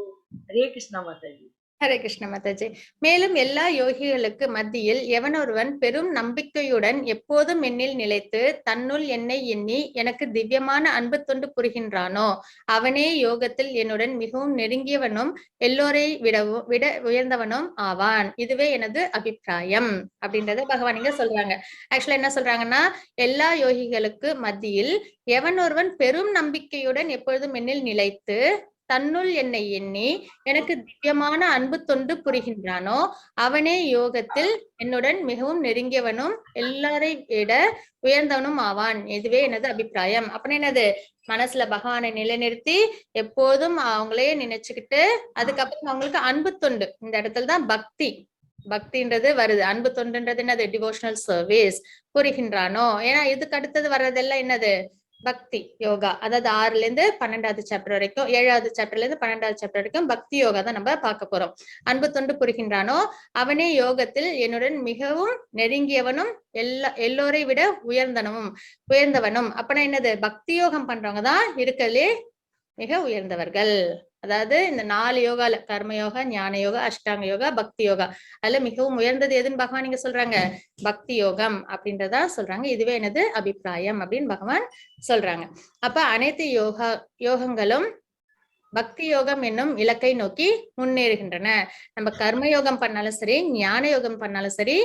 ஹரே கிருஷ்ணா மாதாஜி. ஹரே கிருஷ்ண மாதாஜி. மேலும் எல்லா யோகிகளுக்கு மத்தியில் எவனொருவன் பெரும் நம்பிக்கையுடன் எப்போதும் என்னில் நிலைத்து தன்னுள் என்னை எண்ணி எனக்கு திவ்யமான அன்பு தொண்டு புரிகின்றானோ அவனே யோகத்தில் என்னுடன் மிகவும் நெருங்கியவனும் எல்லோரை விட உயர்ந்தவனும் ஆவான். இதுவே எனது அபிப்பிராயம் அப்படின்றத பகவான் இங்க சொல்றாங்க. ஆக்சுவலா என்ன சொல்றாங்கன்னா, எல்லா யோகிகளுக்கு மத்தியில் எவன் ஒருவன் பெரும் நம்பிக்கையுடன் எப்பொழுதும் என்னில் நிலைத்து தன்னுள் என்னை எண்ணி எனக்கு திவ்யமான அன்பு தொண்டு புரிகின்றானோ அவனே யோகத்தில் என்னுடன் மிகவும் நெருங்கியவனும் எல்லாரை விட உயர்ந்தவனும் ஆவான். இதுவே எனது அபிப்பிராயம். அப்படின்னு என்னது, மனசுல பகவானை நிலைநிறுத்தி எப்போதும் அவங்களே நினைச்சுக்கிட்டு அதுக்கப்புறம் அவங்களுக்கு அன்பு தொண்டு, இந்த இடத்துலதான் பக்தின்றது வருது. அன்பு தொண்டுன்றது என்னது, டிவோஷனல் சர்வீஸ் புரிகின்றானோ. ஏன்னா இதுக்கு அடுத்தது வர்றதெல்லாம் என்னது, பக்தி யோகா. அதாவது 6ல இருந்து 12வது சாப்டர் வரைக்கும், 7வது சாப்டர்ல இருந்து 12வது சாப்டர் வரைக்கும் பக்தி யோகா தான் நம்ம பார்க்க போறோம். அன்பு தொண்டு புரிகின்றானோ அவனே யோகத்தில் என்னுடன் மிகவும் நெருங்கியவனும் எல்லோரை விட உயர்ந்தவனும். அப்படின்னா என்னது, பக்தி யோகம் பண்றவங்க தான் இருக்கலே மிக உயர்ந்தவர்கள். அதாவது இந்த 4 யோகால கர்ம யோகா, ஞான யோகா, அஷ்டாங்க யோகா, பக்தி யோகா, அதுல மிகவும் உயர்ந்தது எதுன்னு பகவான் நீங்க சொல்றாங்க, பக்தி யோகம் அப்படின்றதா சொல்றாங்க. இதுவே எனது அபிப்பிராயம் அப்படின்னு பகவான் சொல்றாங்க. அப்ப அனைத்து யோகங்களும் பக்தி யோகம் என்னும் இலக்கை நோக்கி முன்னேறுகின்றன. நம்ம கர்ம யோகம் பண்ணாலும் சரி, ஞான யோகம் பண்ணாலும் சரி,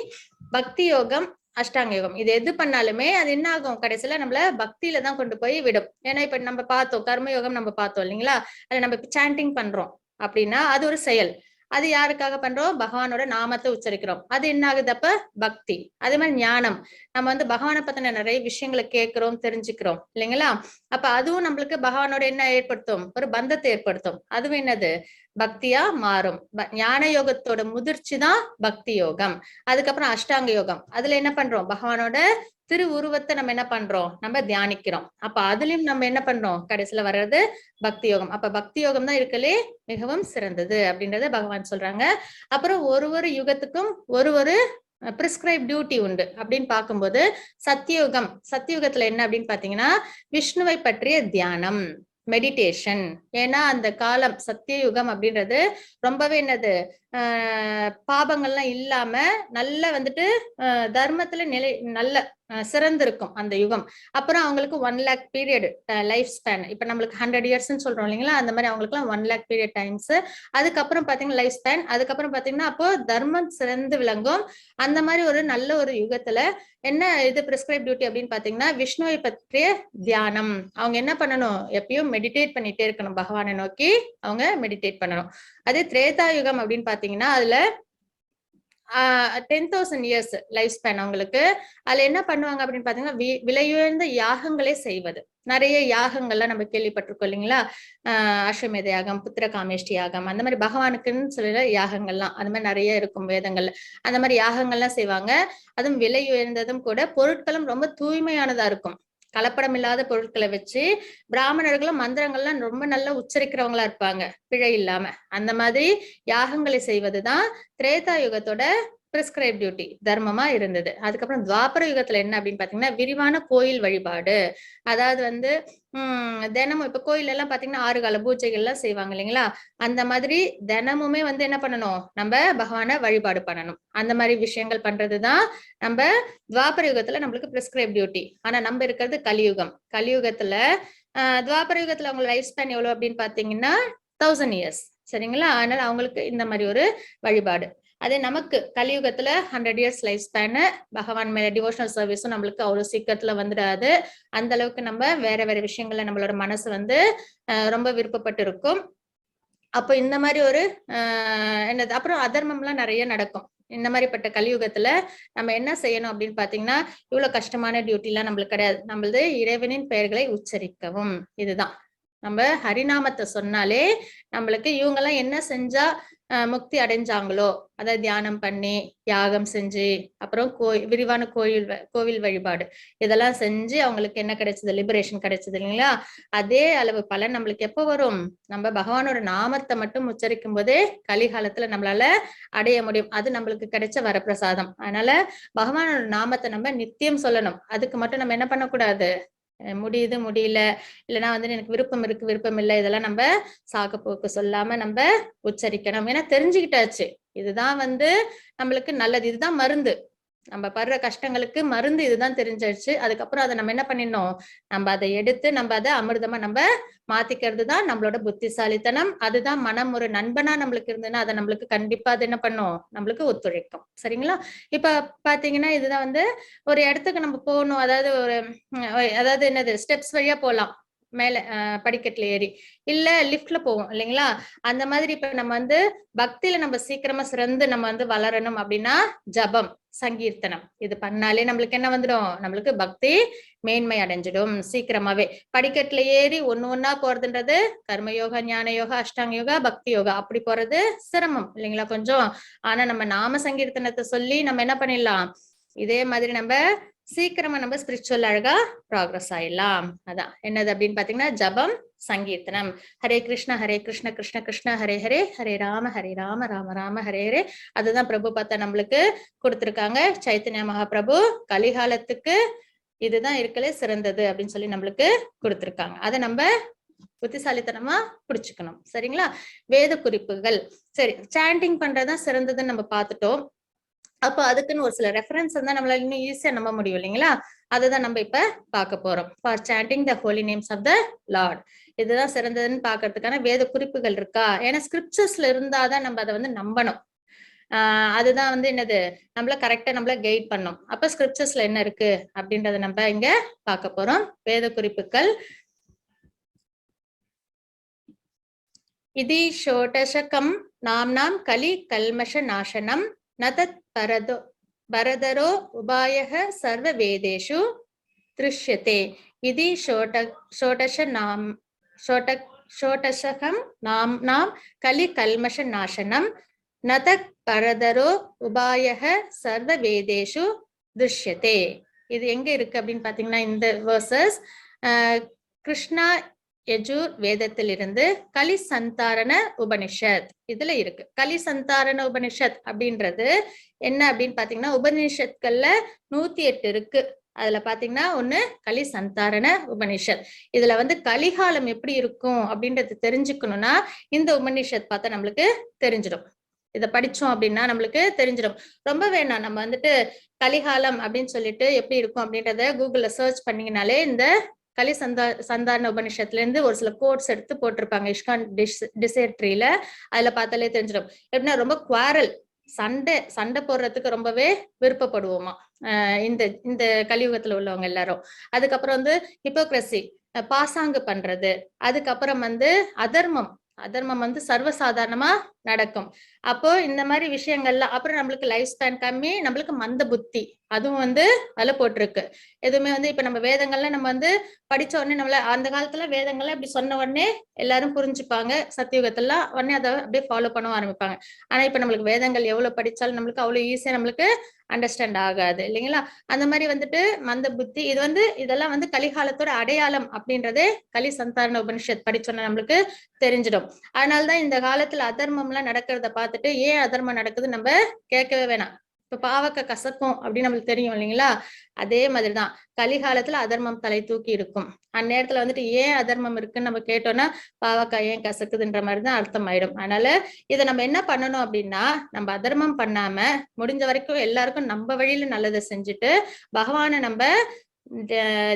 பக்தி யோகம், அஷ்டாங்க யோகம், இது எது பண்ணாலுமே அது என்ன ஆகும், கடைசியில நம்மள பக்தியில தான் கொண்டு போய் விடும். ஏன்னா இப்ப நம்ம பார்த்தோம், கர்ம யோகம் நம்ம பார்த்தோம் இல்லைங்களா, அது நம்ம சாண்டிங் பண்றோம் அப்படின்னா அது ஒரு செயல். அது யாருக்காக பண்றோம், பகவானோட நாமத்தை உச்சரிக்கிறோம். அது என்ன ஆகுது, அப்ப பக்தி. அதே மாதிரி ஞானம், நம்ம வந்து பகவானை பத்தின நிறைய விஷயங்களை கேட்கிறோம், தெரிஞ்சுக்கிறோம் இல்லைங்களா. அப்ப அதுவும் நம்மளுக்கு பகவானோட என்ன ஏற்படுத்தும், ஒரு பந்தத்தை ஏற்படுத்தும். அதுவும் என்னது, பக்தியா மாறும். ஞான யோகத்தோட முதிர்ச்சி தான் பக்தி யோகம். அதுக்கப்புறம் அஷ்டாங்க யோகம், அதுல என்ன பண்றோம், பகவானோட திரு உருவத்தை நம்ம என்ன பண்றோம், நம்ம தியானிக்கிறோம். அப்ப அதுலயும் நம்ம என்ன பண்றோம், கடைசியில வர்றது பக்தி யோகம். அப்ப பக்தி யோகம் தான் இருக்கலே மிகவும் சிறந்தது அப்படின்றத பகவான் சொல்றாங்க. அப்புறம் ஒரு யுகத்துக்கும் ஒரு பிரிஸ்கிரைப் டியூட்டி உண்டு அப்படின்னு பார்க்கும்போது, சத்தியுகத்துல என்ன அப்படின்னு பாத்தீங்கன்னா, விஷ்ணுவை பற்றிய தியானம், மெடிடேஷன். ஏன்னா அந்த காலம் சத்தியயுகம் அப்படின்றது ரொம்பவே என்னது, பாபங்கள்லாம் இல்லாம நல்ல வந்துட்டு தர்மத்துல நல்ல சிறந்திருக்கும் அந்த யுகம். அப்புறம் அவங்களுக்கு 1 lakh பீரியட் லைஃப் ஸ்பேன். இப்ப நம்மளுக்கு 100 years சொல்றோம் இல்லைங்களா, அந்த மாதிரி அவங்களுக்கு எல்லாம் 1 lakh பீரியட் டைம்ஸ். அதுக்கப்புறம் பாத்தீங்கன்னா லைஃப் ஸ்பேன். அதுக்கப்புறம் பாத்தீங்கன்னா அப்போ தர்மம் சிறந்து விளங்கும். அந்த மாதிரி ஒரு நல்ல ஒரு யுகத்துல என்ன இது பிரிஸ்கிரைப் டியூட்டி அப்படின்னு பாத்தீங்கன்னா, விஷ்ணுவை பற்றிய தியானம். அவங்க என்ன பண்ணணும், எப்பயும் மெடிடேட் பண்ணிட்டே இருக்கணும், பகவானை நோக்கி அவங்க மெடிடேட் பண்ணணும். அதே திரேதா யுகம் அப்படின்னு பாத்தீங்கன்னா அதுல 10,000 இயர்ஸ் லைஃப் ஸ்பேன் அவங்களுக்கு. அதுல என்ன பண்ணுவாங்க அப்படின்னு பாத்தீங்கன்னா விலையுயர்ந்த யாகங்களே செய்வது. நிறைய யாகங்கள்லாம் நம்ம கேள்விப்பட்டிருக்கோம் இல்லைங்களா? அஸ்வமேத யாகம், புத்திர காமேஷ்டி யாகம், அந்த மாதிரி பகவானுக்குன்னு சொல்ல யாகங்கள்லாம் அந்த மாதிரி நிறைய இருக்கும் வேதங்கள்ல. அந்த மாதிரி யாகங்கள்லாம் செய்வாங்க. அதுவும் விலை உயர்ந்ததும் கூட, பொருட்களும் ரொம்ப தூய்மையானதா இருக்கும். கலப்படம் இல்லாத பொருட்களை வச்சு பிராமணர்களும் மந்திரங்கள்லாம் ரொம்ப நல்லா உச்சரிக்கிறவங்களா இருப்பாங்க, பிழை இல்லாம. அந்த மாதிரி யாகங்களை செய்வதுதான் திரேதா யுகத்தோட பிரிஸ்கிரைப் டியூட்டி, தர்மமா இருந்தது. அதுக்கப்புறம் துவாபர யுகத்துல என்ன அப்படின்னு பாத்தீங்கன்னா விரிவான கோயில் வழிபாடு. அதாவது வந்து தினமும் இப்ப கோயில் எல்லாம் பாத்தீங்கன்னா 6 கால பூஜைகள் எல்லாம் செய்வாங்க இல்லைங்களா? அந்த மாதிரி தினமுமே வந்து என்ன பண்ணணும், நம்ம பகவான வழிபாடு பண்ணணும். அந்த மாதிரி விஷயங்கள் பண்றதுதான் நம்ம துவாபர யுகத்துல நம்மளுக்கு பிரிஸ்கிரைப் டியூட்டி. ஆனா நம்ம இருக்கிறது கலியுகம். கலியுகத்துல துவாபர யுகத்துல அவங்க லைஃப் ஸ்பேன் எவ்வளவு அப்படின்னு பாத்தீங்கன்னா 1000 இயர்ஸ். சரிங்களா? அதனால அவங்களுக்கு இந்த மாதிரி ஒரு வழிபாடு. அதே நமக்கு கலியுகத்துல 100 இயர்ஸ் லைஃப் ஸ்பேனு. பகவான் மேல டிவோஷனல் சர்வீஸும் நம்மளுக்கு அவ்வளவு சீக்கிரத்துல வந்துடாது. அந்த அளவுக்கு நம்ம வேற வேற விஷயங்கள்ல நம்மளோட மனசு வந்து ரொம்ப விருப்பப்பட்டு இருக்கும். அப்போ இந்த மாதிரி ஒரு என்னது, அப்புறம் அதர்மம் எல்லாம் நிறைய நடக்கும். இந்த மாதிரிப்பட்ட கலியுகத்துல நம்ம என்ன செய்யணும் அப்படின்னு பாத்தீங்கன்னா, இவ்வளவு கஷ்டமான டியூட்டி எல்லாம் நம்மளுக்கு கிடையாது. நம்மளது இறைவனின் பெயர்களை உச்சரிக்கவும். இதுதான் நம்ம ஹரிநாமத்தை சொன்னாலே நம்மளுக்கு இவங்க எல்லாம் என்ன செஞ்சா முக்தி அடைஞ்சாங்களோ, அதை தியானம் பண்ணி யாகம் செஞ்சு அப்புறம் விரிவான கோவில் வழிபாடு இதெல்லாம் செஞ்சு அவங்களுக்கு என்ன கிடைச்சது, லிபரேஷன் கிடைச்சது இல்லைங்களா? அதே அளவு பலன் நம்மளுக்கு எப்போ வரும்? நம்ம பகவானோட நாமத்தை மட்டும் உச்சரிக்கும் போதே கலிகாலத்துல நம்மளால அடைய முடியும். அது நம்மளுக்கு கிடைச்ச வரப்பிரசாதம். அதனால பகவானோட நாமத்தை நம்ம நித்தியம் சொல்லணும். அதுக்கு மட்டும் நம்ம என்ன பண்ணக்கூடாது, முடியுது முடியல, இல்லைன்னா வந்து எனக்கு விருப்பம் இருக்கு விருப்பம் இல்லை, இதெல்லாம் நம்ம சாக்குப்போக்கு சொல்லாம நம்ம உச்சரிக்கணும். ஏன்னா தெரிஞ்சுக்கிட்டாச்சு இதுதான் வந்து நம்மளுக்கு நல்லது, இதுதான் மருந்து. நம்ம படுற கஷ்டங்களுக்கு மருந்து இதுதான் தெரிஞ்சிருச்சு. அதுக்கப்புறம் அதை நம்ம என்ன பண்ணிடணும், நம்ம அதை எடுத்து நம்ம அதை அமிர்தமா நம்ம மாத்திக்கிறது தான் நம்மளோட புத்திசாலித்தனம். அதுதான் மனம் ஒரு நண்பனா நம்மளுக்கு இருந்ததுன்னா அதை நம்மளுக்கு கண்டிப்பா அது என்ன பண்ணும், நம்மளுக்கு ஒத்துழைக்கும். சரிங்களா? இப்ப பாத்தீங்கன்னா இதுதான் வந்து ஒரு இடத்துக்கு நம்ம போகணும், அதாவது என்னது, ஸ்டெப்ஸ் வழியா போகலாம், மேல படிக்கட்டுல ஏறி, இல்ல லிப்ட்ல போவோம் இல்லைங்களா? அந்த மாதிரி இப்ப நம்ம வந்து பக்தியில நம்ம சீக்கிரமா சிறந்து நம்ம வந்து வளரணும் அப்படின்னா ஜபம், சங்கீர்த்தனம் இது பண்ணாலே நம்மளுக்கு என்ன வந்துடும், நம்மளுக்கு பக்தி மேன்மை அடைஞ்சிடும் சீக்கிரமாவே. படிக்கட்டுல ஏறி ஒண்ணா போறதுன்றது கர்மயோகா, ஞான யோகா, அஷ்டாங்க யோகா, பக்தி யோகா அப்படி போறது சிரமம் இல்லைங்களா கொஞ்சம். ஆனா நம்ம நாம சங்கீர்த்தனத்தை சொல்லி நம்ம என்ன பண்ணிடலாம், இதே மாதிரி நம்ம சீக்கிரமா நம்ம ஸ்பிரிச்சுவல் அழகா ப்ராக்ரஸ் ஆயிடலாம். அதான் என்னது அப்படின்னு பாத்தீங்கன்னா ஜபம், சங்கீர்த்தனம். ஹரே கிருஷ்ண கிருஷ்ண கிருஷ்ண ஹரே ஹரே, ஹரே ராம ராம ராம ஹரே ஹரே. அதுதான் பிரபு பார்த்தா நம்மளுக்கு கொடுத்திருக்காங்க. சைத்தன்ய மகாபிரபு கலிகாலத்துக்கு இதுதான் இருக்கலே சிறந்தது அப்படின்னு சொல்லி நம்மளுக்கு கொடுத்திருக்காங்க. அதை நம்ம புத்திசாலித்தனமா புடிச்சுக்கணும். சரிங்களா? வேத குறிப்புகள், சரி, சாண்டிங் பண்றதுதான் சிறந்ததுன்னு நம்ம பார்த்துட்டோம். அப்போ அதுக்குன்னு ஒரு சில ரெஃபரன்ஸ் இருந்தா நம்மளால இன்னும் ஈஸியா நம்ப முடியும் இல்லைங்களா? அதுதான் நம்ம இப்ப பார்க்க போறோம். For chanting the holy names of the Lord, இதுதான் சிறந்ததுன்னு பாக்குறதுக்கான வேத குறிப்புகள் இருக்கா? ஏன்னா ஸ்கிரிப்சர்ஸ்ல இருந்தாதான் நம்ம அதை வந்து நம்பணும். அதுதான் வந்து என்னது, நம்மள கரெக்டா நம்மள கைட் பண்ணும். அப்ப ஸ்கிரிப்சர்ஸ்ல என்ன இருக்கு அப்படின்றத நம்ம இங்க பார்க்க போறோம். வேத குறிப்புகள். இதி ஷோடசகம் நாம்னாம் கலி கல்மஷ நாசனம் நதத் பரதரோ உபாயः சர்வ வேதேஷு திருஷ்யதே. இதி ஷோடசகம் நாம்னாம் கலி கல்மஷ நாசனம் நதத் பரதரோ உபாயः சர்வ வேதேஷு திருஷ்யதே. இது எங்க இருக்கு அப்படின்னு பாத்தீங்கன்னா இந்த வேர்சஸ் கிருஷ்ணா யஜூர் வேதத்திலிருந்து கலி சந்தாரண உபனிஷத் இதுல இருக்கு. கலி சந்தாரண உபனிஷத் அப்படின்றது என்ன அப்படின்னு பாத்தீங்கன்னா, உபனிஷத்கள்ல 108 இருக்கு. அதுல பாத்தீங்கன்னா ஒண்ணு கலி சந்தாரண உபனிஷத். இதுல வந்து கலிகாலம் எப்படி இருக்கும் அப்படின்றது தெரிஞ்சுக்கணும்னா இந்த உபனிஷத் பார்த்தா நம்மளுக்கு தெரிஞ்சிடும். இதை படிச்சோம் அப்படின்னா நம்மளுக்கு தெரிஞ்சிடும். ரொம்ப வேணாம், நம்ம வந்துட்டு கலிகாலம் அப்படின்னு சொல்லிட்டு எப்படி இருக்கும் அப்படின்றத கூகுள்ல சர்ச் பண்ணீங்கனாலே இந்த கலி சந்தாரண உபனிஷத்துல இருந்து ஒரு சில கோட்ஸ் எடுத்து போட்டிருப்பாங்க இஷ்கான் டிசேட்ரியில. அதுல பார்த்தாலே தெரிஞ்சிடும். எப்படின்னா ரொம்ப குவாரல், சண்டை போடுறதுக்கு ரொம்பவே விருப்பப்படுவோமா இந்த இந்த கலியுகத்துல உள்ளவங்க எல்லாரும். அதுக்கப்புறம் வந்து ஹிப்போக்ரசி, பாசாங்கு பண்றது, அதுக்கப்புறம் வந்து அதர்மம் அதர்மம் வந்து சர்வசாதாரணமா நடக்கும். அப்போ இந்த மாதிரி விஷயங்கள்லாம் அப்புறம் நம்மளுக்கு லைஃப் ஸ்பேன் கம்மி, நம்மளுக்கு மந்த புத்தி அதுவும் வந்து அதுல போட்டிருக்கு. எதுவுமே வந்து இப்ப நம்ம வேதங்கள்ல நம்ம வந்து படிச்ச உடனே நம்மள அந்த காலத்துல வேதங்கள்ல இப்படி சொன்ன உடனே எல்லாரும் புரிஞ்சுப்பாங்க. சத்தியுகத்துல உடனே அதை அப்படியே ஃபாலோ பண்ண ஆரம்பிப்பாங்க. ஆனா இப்ப நம்மளுக்கு வேதங்கள் எவ்வளவு படிச்சாலும் நம்மளுக்கு அவ்வளவு ஈஸியா நம்மளுக்கு அண்டர்ஸ்டாண்ட் ஆகாது இல்லைங்களா? அந்த மாதிரி வந்துட்டு மந்த புத்தி இது வந்து இதெல்லாம் வந்து கலிகாலத்தோட அடையாளம் அப்படின்றதே கலி சந்தாரண உபனிஷத் படிச்சோன்னா நம்மளுக்கு தெரிஞ்சிடும். அதனாலதான் இந்த காலத்துல அதர்மம் எல்லாம் நடக்கிறத பார்த்துட்டு ஏன் அதர்மம் நடக்குது நம்ம கேட்கவே வேணாம். இப்ப பாவக்க கசக்கும் அப்படின்னு நம்மளுக்கு தெரியும் இல்லைங்களா? அதே மாதிரிதான் கலிகாலத்துல அதர்மம் தலை தூக்கி இருக்கும். அந்நேரத்துல வந்துட்டு ஏன் அதர்மம் இருக்குன்னு நம்ம கேட்டோம்னா பாவக்காய் ஏன் கசக்குதுன்ற மாதிரிதான் அர்த்தம் ஆயிடும். அதனால இதை நம்ம என்ன பண்ணணும் அப்படின்னா, நம்ம அதர்மம் பண்ணாம முடிஞ்ச வரைக்கும் எல்லாருக்கும் நம்ம வழியில நல்லதை செஞ்சுட்டு பகவானை நம்ம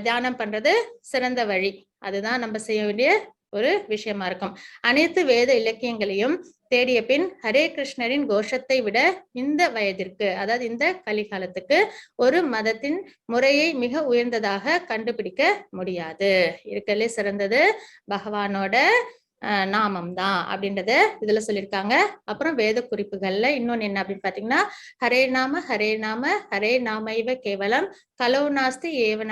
தியானம் பண்றது சிறந்த வழி. அதுதான் நம்ம செய்ய வேண்டிய ஒரு விஷயமா இருக்கும். அனைத்து வேத இலக்கியங்களையும் தேடிய பின் ஹரே கிருஷ்ணரின் கோஷத்தை விட இந்த வயதிற்கு, அதாவது இந்த கலிகாலத்துக்கு ஒரு மதத்தின் முறையை மிக உயர்ந்ததாக கண்டுபிடிக்க முடியாது. இருக்கலே சிறந்தது பகவானோட நாமம் தான் அப்படின்றத இதுல சொல்லியிருக்காங்க. அப்புறம் வேத குறிப்புகள்ல இன்னொன்னு என்ன அப்படின்னு பாத்தீங்கன்னா, ஹரே நாம ஹரே நாமைவ கேவலம் கலோ நாஸ்தி ஏவ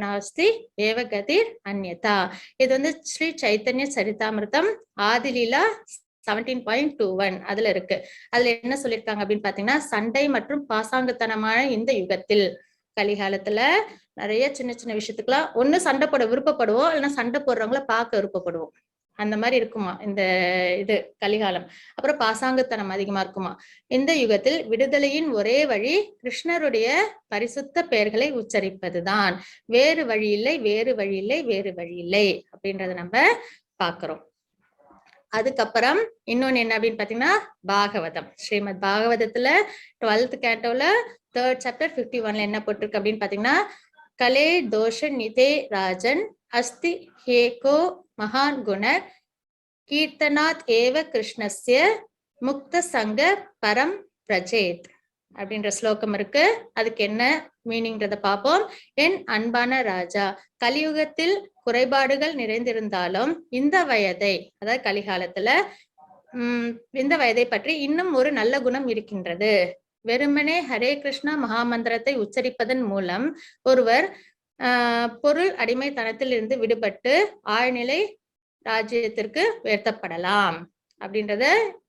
நாஸ்தி ஏவ கதிர் அந்யதா. இது வந்து ஸ்ரீ சைத்தன்ய சரிதாமிர்தம் ஆதிலீலா 17.21 அதுல இருக்கு. அதுல என்ன சொல்லியிருக்காங்க அப்படின்னு பாத்தீங்கன்னா, சண்டை மற்றும் பாசாங்குத்தனமான இந்த யுகத்தில் கலிகாலத்துல நிறைய சின்ன சின்ன விஷயத்துக்குலாம் ஒண்ணு சண்டை போட விருப்பப்படுவோம், இல்லைன்னா சண்டை போடுறவங்கள பார்க்க விருப்பப்படுவோம். அந்த மாதிரி இருக்குமா இந்த இது கலிகாலம். அப்புறம் பாசாங்குத்தனம் அதிகமா இருக்குமா. இந்த யுகத்தில் விடுதலையின் ஒரே வழி கிருஷ்ணருடைய பரிசுத்த பெயர்களை உச்சரிப்பதுதான். வேறு வழி இல்லை, வேறு வழி இல்லை, வேறு வழி இல்லை அப்படின்றத நம்ம பாக்குறோம். அதுக்கப்புறம் இன்னொன்னு என்ன அப்படின்னு பாத்தீங்கன்னா, பாகவதம். ஸ்ரீமத் பாகவதத்துல 12th கேண்டோல 3rd chapter 51ல என்ன போட்டிருக்கு அப்படின்னு பாத்தீங்கன்னா, கலே தோஷ நிதே ராஜன் அஸ்தி ஹேகோ மகான் குண கீர்த்தனாத் ஏவ கிருஷ்ணஸ்ய முக்த சங்க பரம் பிரஜேத் அப்படின்ற ஸ்லோகம் இருக்கு. அதுக்கு என்ன மீனிங்கிறத பார்ப்போம். என் அன்பான ராஜா, கலியுகத்தில் குறைபாடுகள் நிறைந்திருந்தாலும் இந்த வயதை, அதாவது கலிகாலத்துல இந்த வயதை பற்றி இன்னும் ஒரு நல்ல குணம் இருக்கின்றது. வெறுமனே ஹரே கிருஷ்ணா மகாமந்திரத்தை உச்சரிப்பதன் மூலம் ஒருவர் பொருள் அடிமைத்தனத்தில் இருந்து விடுபட்டு ஆழ்நிலை ராஜ்யத்திற்கு உயர்த்தப்படலாம் அப்படின்றத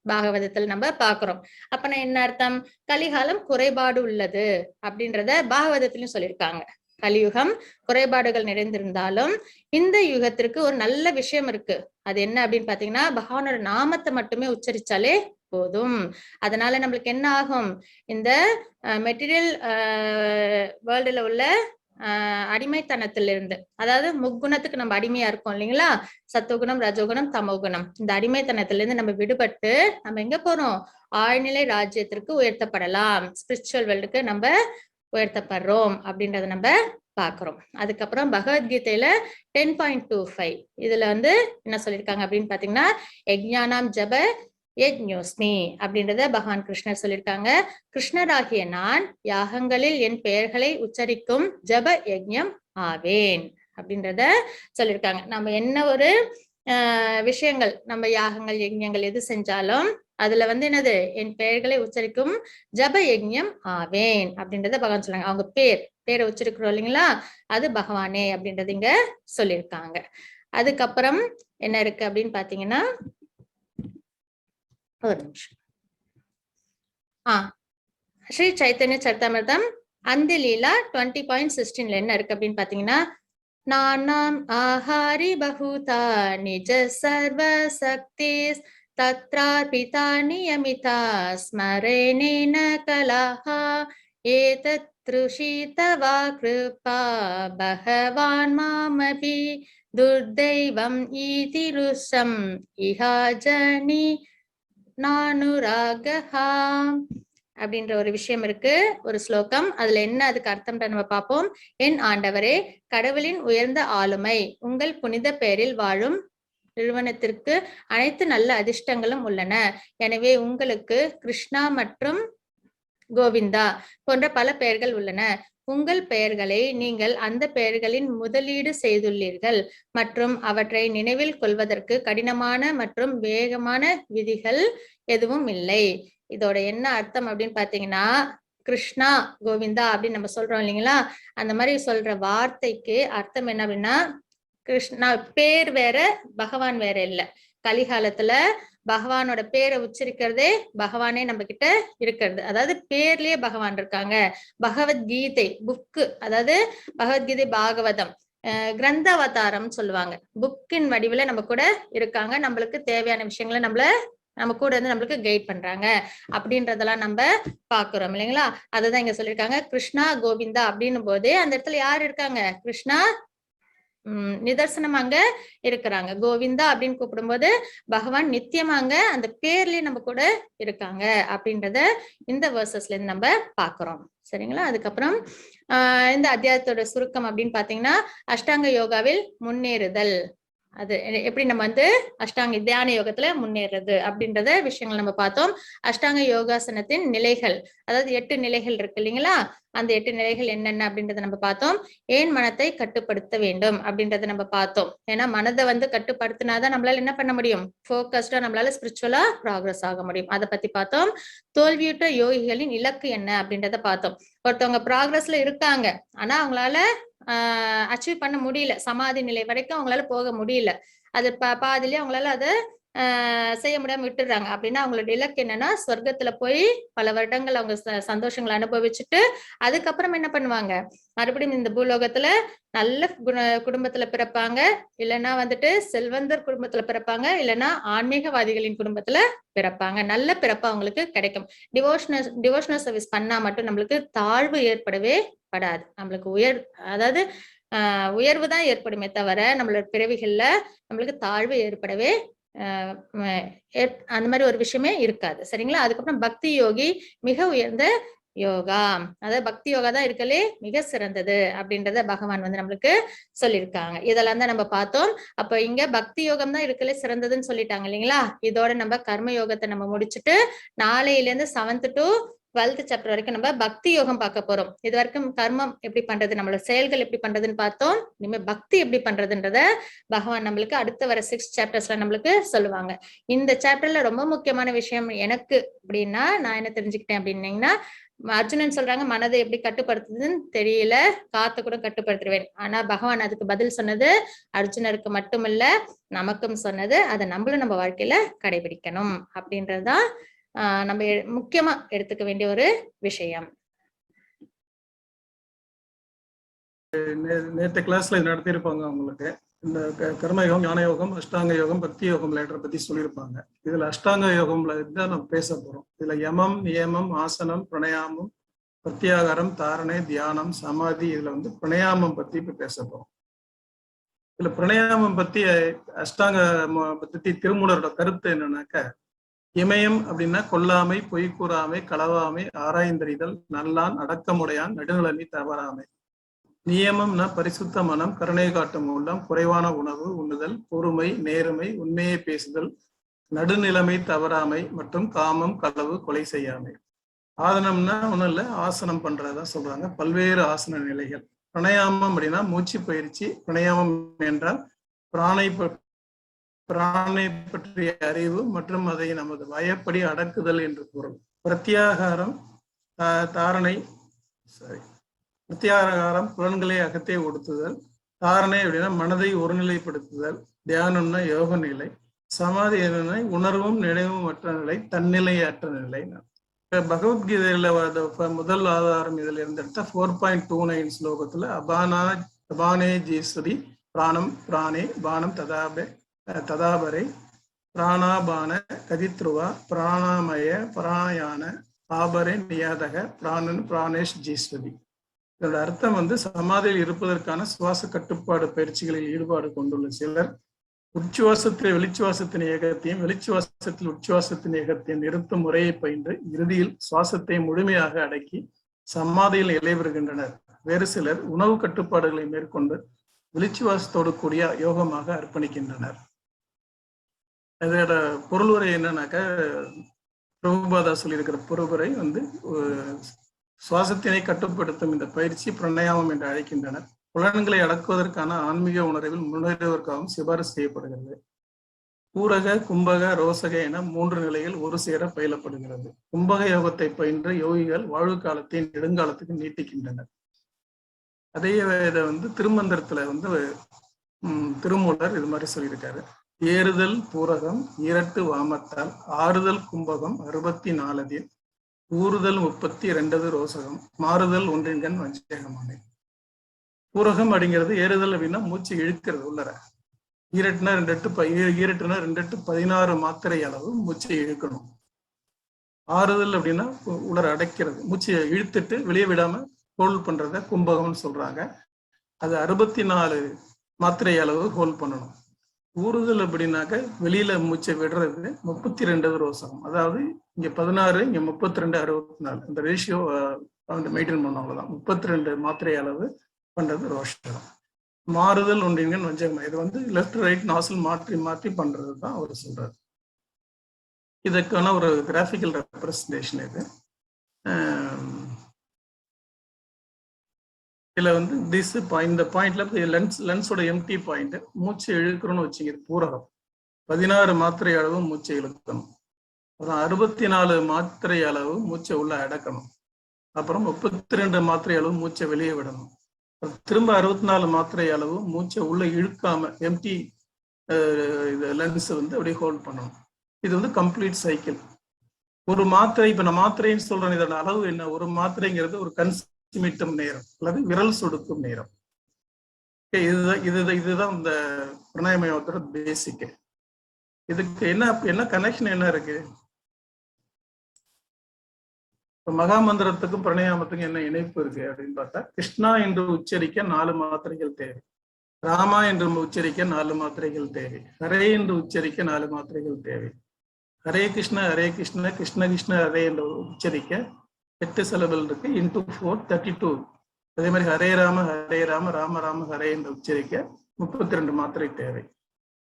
பாகவதத்தில் நம்ம பாக்குறோம். அப்பனா என்ன அர்த்தம்? கலிகாலம் குறைபாடு உள்ளது அப்படின்றத பாகவதத்திலும் சொல்லியிருக்காங்க. கலியுகம் குறைபாடுகள் நிறைந்திருந்தாலும் இந்த யுகத்திற்கு ஒரு நல்ல விஷயம் இருக்கு. அது என்ன அப்படின்னு பாத்தீங்கன்னா, பகவானோட நாமத்தை மட்டுமே உச்சரிச்சாலே போதும். அதனால நம்மளுக்கு என்ன ஆகும்? இந்த மெட்டீரியல் வேர்ல்டுல உள்ள அடிமைத்தனத்திலிருந்து, அதாவது முக்குணத்துக்கு நம்ம அடிமையா இருக்கோம் இல்லைங்களா? சத்துவகுணம், ரஜோகுணம், தமோகுணம். இந்த அடிமைத்தனத்திலிருந்து நம்ம விடுபட்டு நம்ம எங்க போறோம்? ஆழ்நிலை ராஜ்யத்திற்கு உயர்த்தப்படலாம். ஸ்பிரிச்சுவல் வேர்ல்டுக்கு நம்ம உயர்த்தப்படுறோம் அப்படின்றத நம்ம பாக்குறோம். அதுக்கப்புறம் பகவத்கீதையில 10.25 இதுல வந்து என்ன சொல்லியிருக்காங்க அப்படின்னு பாத்தீங்கன்னா, யஜ்ஞானாம் ஜப யஜ்ஞோஸ்மி அப்படின்றத பகவான் கிருஷ்ணர் சொல்லியிருக்காங்க. கிருஷ்ணராகிய நான் யாகங்களில் என் பெயர்களை உச்சரிக்கும் ஜப யஜ்ஞம் ஆவேன் அப்படின்றத சொல்லியிருக்காங்க. நம்ம என்ன ஒரு விஷயங்கள், நம்ம யாகங்கள் யஜ்ஞங்கள் எது செஞ்சாலும் அதுல வந்து என்னது? என் பெயர்களை உச்சரிக்கும் ஜப யஜ்ஞம் ஆவேன் அப்படின்றத பகவான் சொல்றாங்க. அவங்க பேரை உச்சரிக்கிறோம் இல்லைங்களா? அது பகவானே அப்படின்றது இங்க சொல்லியிருக்காங்க. அதுக்கப்புறம் என்ன இருக்கு அப்படின்னு பாத்தீங்கன்னா, ஒரு நிமிஷம். ஸ்ரீ சைத்தன்ய சரிதாமிர்தம் அந்திலீலா 20.16ல என்ன இருக்கு அப்படின்னு பாத்தீங்கன்னா, நானாம் ஆஹாரி பகுதா நிஜ சர்வ சக்திஸ் தத்ரார்பிதா நியமிதா ஸ்மரேணேன கலாஹா ஏதத் த்ருஷிதவா கிருபா பகவான் மாமபி துர்தைவம் ஈதி ருஷம் இஹா ஜனி நானுராகஹா அப்படின்ற ஒரு விஷயம் இருக்கு, ஒரு ஸ்லோகம். அதுல என்ன அதுக்கு அர்த்தம் நம்ம பார்ப்போம். என் ஆண்டவரே, கடவுளின் உயர்ந்த ஆளுமை உங்கள் புனித பெயரில் வாழும் நிறுவனத்திற்கு அனைத்து நல்ல அதிர்ஷ்டங்களும் உள்ளன. எனவே உங்களுக்கு கிருஷ்ணா மற்றும் கோவிந்தா போன்ற பல பெயர்கள் உள்ளன. உங்கள் பெயர்களை நீங்கள் அந்த பெயர்களின் முதலீடு செய்துள்ளீர்கள் மற்றும் அவற்றை நினைவில் கொள்வதற்கு கடினமான மற்றும் வேகமான விதிகள் எதுவும் இல்லை. இதோட என்ன அர்த்தம் அப்படின்னு பாத்தீங்கன்னா, கிருஷ்ணா கோவிந்தா அப்படின்னு நம்ம சொல்றோம் இல்லைங்களா, அந்த மாதிரி சொல்ற வார்த்தைக்கு அர்த்தம் என்ன அப்படின்னா, கிருஷ்ணா பேர் வேற பகவான் வேற இல்ல. கலிகாலத்துல பகவானோட பேரை உச்சரிக்கிறதே பகவானே நம்ம கிட்ட இருக்கிறது. அதாவது பேர்லயே பகவான் இருக்காங்க. பகவத்கீதை புக்கு, அதாவது பகவத்கீதை பாகவதம் கிரந்தாவதாரம் சொல்லுவாங்க. புக்கின் வடிவுல நம்ம கூட இருக்காங்க. நம்மளுக்கு தேவையான விஷயங்களை நம்ம கூட இருந்து நம்மளுக்கு கைட் பண்றாங்க அப்படின்றதெல்லாம் நம்ம பாக்குறோம் இல்லைங்களா. அதுதான் இங்க சொல்லியிருக்காங்க. கிருஷ்ணா கோவிந்தா அப்படின்னும் போது அந்த இடத்துல யார் இருக்காங்க? கிருஷ்ணா நிதர்சனம் அங்க இருக்கிறாங்க. கோவிந்தா அப்படின்னு கூப்பிடும்போது பகவான் நித்தியமாங்க அந்த பேர்லயே நம்ம கூட இருக்காங்க அப்படின்றத இந்த வேர்சஸ்ல இருந்து நம்ம பாக்குறோம். சரிங்களா. அதுக்கப்புறம் இந்த அத்தியாயத்தோட சுருக்கம் அப்படின்னு பாத்தீங்கன்னா, அஷ்டாங்க யோகாவில் முன்னேறுதல், அது எப்படி நம்ம அஷ்டாங்க தியான யோகத்துல முன்னேறது அப்படின்றத விஷயங்கள் நம்ம பார்த்தோம். அஷ்டாங்க யோகாசனத்தின் நிலைகள், அதாவது 8 நிலைகள் இருக்கு இல்லைங்களா, அந்த 8 நிலைகள் என்னென்ன அப்படின்றத நம்ம பார்த்தோம். ஏன் மனத்தை கட்டுப்படுத்த வேண்டும் அப்படின்றத நம்ம பார்த்தோம். ஏன்னா மனதை கட்டுப்படுத்தினாதான் நம்மளால என்ன பண்ண முடியும், போக்கஸ்டா நம்மளால ஸ்பிரிச்சுவலா ப்ராக்ரஸ் ஆக முடியும். அதை பத்தி பார்த்தோம். தோல்வியுற்ற யோகிகளின் இலக்கு என்ன அப்படின்றத பார்த்தோம். ஒருத்தவங்க ப்ராக்ரஸ்ல இருக்காங்க, ஆனா அவங்களால அச்சீவ் பண்ண முடியல, சமாதி நிலை வரைக்கும் அவங்களால போக முடியல, அது பாதிலே அவங்களால அதை செய்ய முடியாம விட்டுடுறாங்க. அப்படின்னா அவங்களோட இலக்கு என்னன்னா, சொர்க்கத்துல போய் பல வருடங்கள் அவங்க சந்தோஷங்களை அனுபவிச்சுட்டு அதுக்கப்புறம் என்ன பண்ணுவாங்க, மறுபடியும் இந்த பூலோகத்துல நல்ல குடும்பத்துல பிறப்பாங்க, இல்லைன்னா செல்வந்தர் குடும்பத்துல பிறப்பாங்க, இல்லைன்னா ஆன்மீகவாதிகளின் குடும்பத்துல பிறப்பாங்க. நல்ல பிறப்பு அவங்களுக்கு கிடைக்கும். டிவோஷனல் சர்வீஸ் பண்ணா மட்டும் நம்மளுக்கு தாழ்வு ஏற்படவே படாது. நம்மளுக்கு அதாவது உயர்வு தான் ஏற்படுமே தவிர நம்மளோட பிறவிகள்ல நம்மளுக்கு தாழ்வு ஏற்படவே அந்த மாதிரி ஒரு விஷயமே இருக்காது. சரிங்களா. அதுக்கப்புறம் பக்தி யோகி மிக உயர்ந்த யோகா, அதாவது பக்தி யோகா தான் இருக்கலே மிக சிறந்தது அப்படின்றத பகவான் நம்மளுக்கு சொல்லியிருக்காங்க. இதெல்லாம் தான் நம்ம பார்த்தோம். அப்ப இங்க பக்தி யோகம் தான் இருக்கலே சிறந்ததுன்னு சொல்லிட்டாங்க இல்லைங்களா. இதோட நம்ம கர்ம யோகத்தை நம்ம முடிச்சுட்டு நாளையில இருந்து 7th to 12th சாப்டர் வரைக்கும் நம்ம பக்தி யோகம் பார்க்க போறோம். இது வரைக்கும் கர்மம் எப்படி பண்றது, நம்மளோட செயல்கள் எப்படி பண்றதுன்னு பார்த்தோம். இனிமே பக்தி எப்படி பண்றதுன்றத பகவான் நம்மளுக்கு அடுத்த வர 6 சாப்டர்ஸ்ல நம்மளுக்கு சொல்லுவாங்க. இந்த சாப்டர்ல ரொம்ப முக்கியமான விஷயம் எனக்கு அப்படின்னா, நான் என்ன தெரிஞ்சுக்கிட்டேன் அப்படின்னீங்கன்னா, அர்ஜுனன் சொல்றாங்க மனதை எப்படி கட்டுப்படுத்துதுன்னு தெரியல, காத்த கூட கட்டுப்படுத்துவேன். ஆனா பகவான் அதுக்கு பதில் சொன்னது அர்ஜுனருக்கு மட்டுமில்ல நமக்கும் சொன்னது, அதை நம்மளும் நம்ம வாழ்க்கையில கடைபிடிக்கணும் அப்படின்றதுதான் நம்ம முக்கியமா எடுத்துக்க வேண்டிய ஒரு விஷயம். நேற்று கிளாஸ்ல நடத்தியிருப்பாங்க உங்களுக்கு. இந்த கர்மயோகம், ஞான யோகம், அஷ்டாங்க யோகம், பக்தி யோகம் லேட்டரை பத்தி சொல்லியிருப்பாங்க. இதுல அஷ்டாங்க யோகம்ல தான் நம்ம பேச போறோம். இதுல யமம், நியமம், ஆசனம், பிரணயாமம், பிரத்யாகாரம், தாரணை, தியானம், சமாதி, இதுல பிரணயாமம் பத்தி இப்ப பேச போறோம். இதுல பிரணயாமம் பத்தி அஷ்டாங்க பத்தி திருமூலரோட கருத்து என்னன்னாக்க, இமயம் அப்படின்னா கொல்லாமை, பொய் கூறாமை, களவாமை, ஆராய்ந்தறிதல், நல்லான், அடக்கமுடையான், நடுநிலைமை தவறாமை. நியமம்னா பரிசுத்த மனம், கருணை காட்டும் உள்ளம், குறைவான உணவு உண்ணுதல், பொறுமை, நேர்மை, உண்மையை பேசுதல், நடுநிலைமை தவறாமை மற்றும் காமம், களவு, கொலை செய்யாமை. ஆசனம்னா ஒண்ணும் இல்லை, ஆசனம் பண்றதா சொல்றாங்க. பல்வேறு ஆசன நிலைகள். பிரணயாமம் அப்படின்னா மூச்சு பயிற்சி. பிரணயாமம் என்றால் பிராணை பற்றிய அறிவு மற்றும் அதை நமது வயப்படி அடக்குதல் என்று பொருள். பிரத்யாகாரம், தாரணை, பிரத்யாகாரம் புலன்களை அகத்தே ஒடுத்துதல். தாரணை அப்படின்னா மனதை ஒருநிலைப்படுத்துதல். தியானம்னா யோக நிலை. சமாதி என்னன்னா உணர்வும் நினைவும் அற்ற நிலை, தன்னிலையற்ற நிலை. பகவத்கீதையில முதல் ஆதாரம் இதுல இருந்தெடுத்த 4.29 ஸ்லோகத்துல அபானே ஜீஸ்வரி பிராணம் பிராணே பானம் ததாபரை பிராணாபான கதித்ருவா பிராணாமய பிராணாயான ஆபரே நியாதக பிராணன் பிராணேஷ் ஜீஸ்வதி. இதோட அர்த்தம் சமாதியில் இருப்பதற்கான சுவாச கட்டுப்பாடு பயிற்சிகளில் ஈடுபாடு கொண்டுள்ள சிலர் உச்சுவாசத்தில் வெளிச்சுவாசத்தின் இயக்கத்தையும் வெளிச்சுவாசத்தில் உச்சுவாசத்தின் இயக்கத்தையும் நிறுத்தும் முறையை பயின்று இறுதியில் சுவாசத்தை முழுமையாக அடக்கி சமாதியில் நிலை பெறுகின்றனர். வேறு சிலர் உணவு கட்டுப்பாடுகளை மேற்கொண்டு வெளிச்சுவாசத்தோடு கூடிய யோகமாக அர்ப்பணிக்கின்றனர். இதோட பொருளுரை என்னன்னாக்க, பிரபுபாதா சொல்லியிருக்கிற பொருளுரை சுவாசத்தினை கட்டுப்படுத்தும் இந்த பயிற்சி பிரணயாமம் என்று அழைக்கின்றனர். புலன்களை அடக்குவதற்கான ஆன்மீக உணர்வில் முன்னேறுவதற்காகவும் சிபாரிசு செய்யப்படுகிறது. பூரக, கும்பக, ரோசக என 3 நிலைகள் ஒரு சேர பயிலப்படுகிறது. கும்பக யோகத்தை பயின்ற யோகிகள் வாழ்வு காலத்தை நெடுங்காலத்துக்கு நீட்டிக்கின்றனர். அதே இதை திருமந்திரத்துல திருமூலர் இது மாதிரி சொல்லியிருக்காரு. ஏறுதல் பூரகம் 2 வாமத்தால், ஆறுதல் கும்பகம் 64, ஊறுதல் 32 ரோசகம், மாறுதல் ஒன்றின்கண் வஞ்சகமானே. பூரகம் அப்படிங்கிறது ஏறுதல் அப்படின்னா மூச்சு இழுக்கிறது உள்ளர. ஈரட்டுனா 2 16 மாத்திரை அளவு மூச்சை இழுக்கணும். ஆறுதல் அப்படின்னா உலர அடைக்கிறது, மூச்சை இழுத்துட்டு வெளியே விடாம ஹோல்ட் பண்றத கும்பகம்னு சொல்றாங்க. அது 64 மாத்திரை அளவு ஹோல்ட் பண்ணணும். ஊறுதல் அப்படின்னாக்க வெளியில மூச்சை விடுறது 32 ரோசகம். அதாவது இங்க 16, இங்க 32, 64 இந்த ரேஷியோ மெயின்டைன் பண்ண அவ்வளவுதான். 32 மாத்திரை அளவு பண்றது ரோஷகம். மாறுதல் ஒன்றின்கண் வஞ்சகம். இது லெஃப்ட் ரைட் நாசில் மாற்றி மாற்றி பண்றது தான் அவர் சொல்றாரு. இதுக்கான ஒரு கிராஃபிக்கல் ரெப்ரசன்டேஷன் இது. இதுல திஸ் பாயிண்ட், இந்த பாயிண்ட்ல லென்ஸோட எம்டி பாயிண்ட் மூச்சை இழுக்கிறோம்னு வச்சுங்க. பூரகம் 16 மாத்திரை அளவு மூச்சை இழுக்கணும். அப்புறம் 64 மாத்திரை அளவு மூச்சை உள்ள அடக்கணும். அப்புறம் 32 மாத்திரை அளவு மூச்சை வெளியே விடணும். திரும்ப 64 மாத்திரை அளவு மூச்சை உள்ள இழுக்காம எம்டி லென்ஸ் அப்படியே ஹோல்ட் பண்ணணும். இது கம்ப்ளீட் சைக்கிள். ஒரு மாத்திரை, இப்ப நான் மாத்திரைன்னு சொல்றேன், இதோட அளவு என்ன? ஒரு மாத்திரைங்கிறது ஒரு கன்சிமிட்டும் நேரம் அல்லது விரல் சொடுக்கும் நேரம். இதுதான் இந்த பிராணாயாம யோகத்தோட பேசிக். இதுக்கு என்ன கனெக்ஷன் என்ன இருக்கு? இப்ப மகாமந்திரத்துக்கும் பிரணயாமத்துக்கும் என்ன இணைப்பு இருக்கு அப்படின்னு பார்த்தா, கிருஷ்ணா என்று உச்சரிக்க 4 மாத்திரைகள் தேவை, ராமா என்று உச்சரிக்க 4 மாத்திரைகள் தேவை, ஹரே என்று உச்சரிக்க 4 மாத்திரைகள் தேவை, ஹரே கிருஷ்ண கிருஷ்ண கிருஷ்ண ஹரே என்று உச்சரிக்க 8 சிலபல் இருக்கு, இன்டூ 4 32. அதே மாதிரி ஹரே ராம ராம ராம ஹரே என்று உச்சரிக்க 32 மாத்திரை தேவை.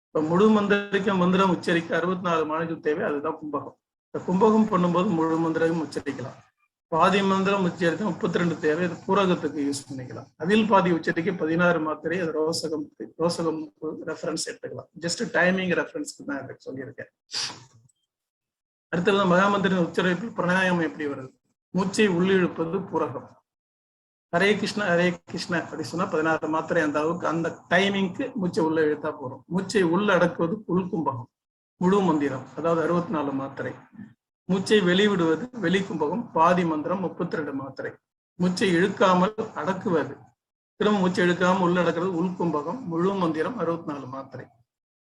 இப்ப முழு மந்திரம் உச்சரிக்க 64 மாத்திரைகள் தேவை. அதுதான் கும்பகம். கும்பகம் பண்ணும்போது முழு மந்திரம் உச்சரிக்கலாம். பாதி மந்திரம் உச்சரிக்க 32 தேவை. அது பூரகத்துக்கு யூஸ் பண்ணிக்கலாம். அதில் பாதி உச்சரிக்க 16 மாத்திரை. அது ரோசகம் ரெஃபரன்ஸ் எடுத்துக்கலாம். ஜஸ்ட் டைமிங் ரெஃபரன்ஸ்க்கு தான் எனக்கு சொல்லியிருக்கேன். அடுத்தது மகாமந்திரின் உச்சரிப்பில் பிராணாயாமம் எப்படி வருது? மூச்சை உள்ளிழுப்பது பூரகம். ஹரே கிருஷ்ண அப்படி சொன்னா 16 மாத்திரை அந்த அளவுக்கு, அந்த டைமிங்க்கு மூச்சை உள்ள இழுத்தா போறோம். மூச்சை உள்ள அடக்குவது உள்கும்பகம், முழு மந்திரம், அதாவது 64 மாத்திரை. மூச்சை வெளிவிடுவது வெளிக்கும்பகம், பாதி மந்திரம் 32 மாத்திரை. மூச்சை இழுக்காமல் அடக்குவது, திரும்ப மூச்சை இழுக்காமல் உள்ள அடக்கிறது உள்கும்பகம், முழு மந்திரம் 64 மாத்திரை.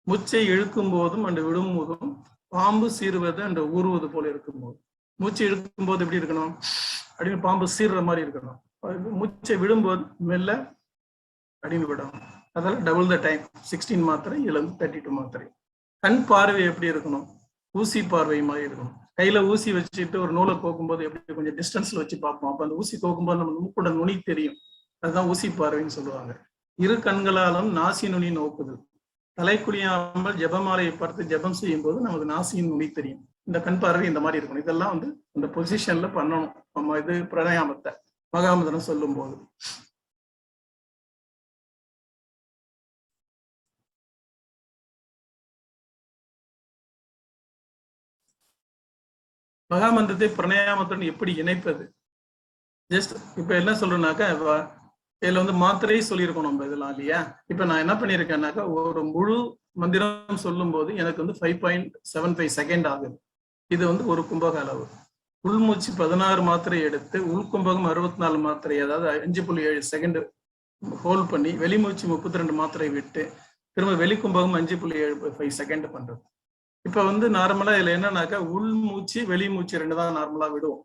மூச்சை இழுக்கும் போதும் அண்டு விடும் போதும் பாம்பு சீறுவது அண்டு ஊறுவது போல இருக்கும்போது, மூச்சை இழுக்கும் போது எப்படி இருக்கணும் அப்படின்னு பாம்பு சீர்ற மாதிரி இருக்கணும். மூச்சை விடும்போது மெல்ல அப்படின்னு விடணும். அதனால டபுள் த டைம் 16 மாத்திரை, 32 மாத்திரை. கண் பார்வை எப்படி இருக்கணும்? ஊசி பார்வை மாதிரி இருக்கணும். கையில ஊசி வச்சுட்டு ஒரு நூலை கோக்கும்போது எப்படி கொஞ்சம் டிஸ்டன்ஸ்ல வச்சு பார்ப்போம். அப்ப அந்த ஊசி கோக்கும்போது நம்ம மூக்கோட நுனி தெரியும். அதுதான் ஊசி பார்வைன்னு சொல்லுவாங்க. இரு கண்களாலும் நாசி நுனி நோக்குதல். தலை குளியாமல் ஜபமாலையை பார்த்து ஜபம் செய்யும் போது நமக்கு நாசியின் நுனி தெரியும். இந்த கண் பார்வை இந்த மாதிரி இருக்கணும். இதெல்லாம் இந்த பொசிஷன்ல பண்ணணும் நம்ம இது பிராணாயாமத்தை மகாமந்திரம் சொல்லும் போது. மகாமந்திரத்தை பிராணாயாமத்துடன் எப்படி இணைப்பது? ஜஸ்ட் இப்ப என்ன சொல்றேன்னாக்கா, இதுல மாத்திரை சொல்லியிருக்கோம் நம்ம இதெல்லாம் இல்லையா. இப்ப நான் என்ன பண்ணிருக்கேன்னாக்கா, ஒரு முழு மந்திரம் சொல்லும் போது எனக்கு 5.75 செகண்ட் ஆகுது. இது ஒரு கும்பக அளவு. உள்மூச்சு 16 மாத்திரை எடுத்து உள்கும்பகம் 64 மாத்திரை, அதாவது 5.7 செகண்ட் ஹோல்ட் பண்ணி வெளிமூச்சு 32 மாத்திரை விட்டு திரும்ப வெளிக்கும்பகம் 5.75 செகண்ட் பண்றது. இப்ப நார்மலா இதுல என்னன்னாக்கா, உள்மூச்சு வெளிமூச்சு 2 தான் நார்மலா விடுவோம்.